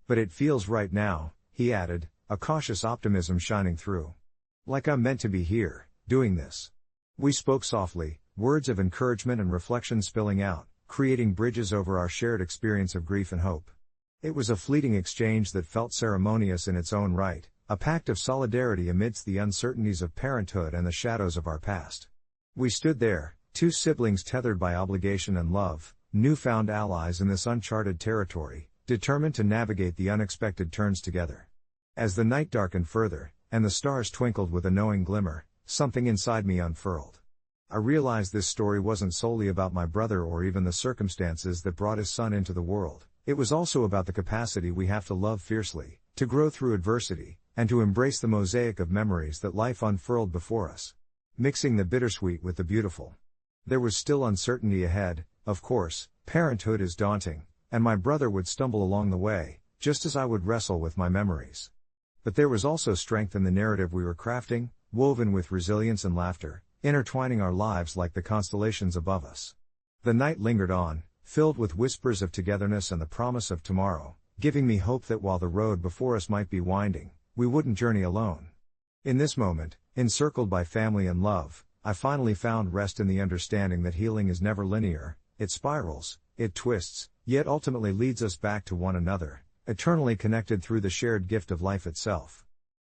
"But it feels right now," he added, a cautious optimism shining through. "Like I'm meant to be here, doing this." We spoke softly, words of encouragement and reflection spilling out, creating bridges over our shared experience of grief and hope. It was a fleeting exchange that felt ceremonious in its own right, a pact of solidarity amidst the uncertainties of parenthood and the shadows of our past. We stood there, two siblings tethered by obligation and love, newfound allies in this uncharted territory, determined to navigate the unexpected turns together. As the night darkened further, and the stars twinkled with a knowing glimmer, something inside me unfurled. I realized this story wasn't solely about my brother or even the circumstances that brought his son into the world. It was also about the capacity we have to love fiercely, to grow through adversity, and to embrace the mosaic of memories that life unfurled before us, mixing the bittersweet with the beautiful. There was still uncertainty ahead, of course, parenthood is daunting, and my brother would stumble along the way, just as I would wrestle with my memories. But there was also strength in the narrative we were crafting, woven with resilience and laughter, intertwining our lives like the constellations above us. The night lingered on, filled with whispers of togetherness and the promise of tomorrow, giving me hope that while the road before us might be winding, we wouldn't journey alone. In this moment, encircled by family and love, I finally found rest in the understanding that healing is never linear, it spirals, it twists, yet ultimately leads us back to one another, eternally connected through the shared gift of life itself.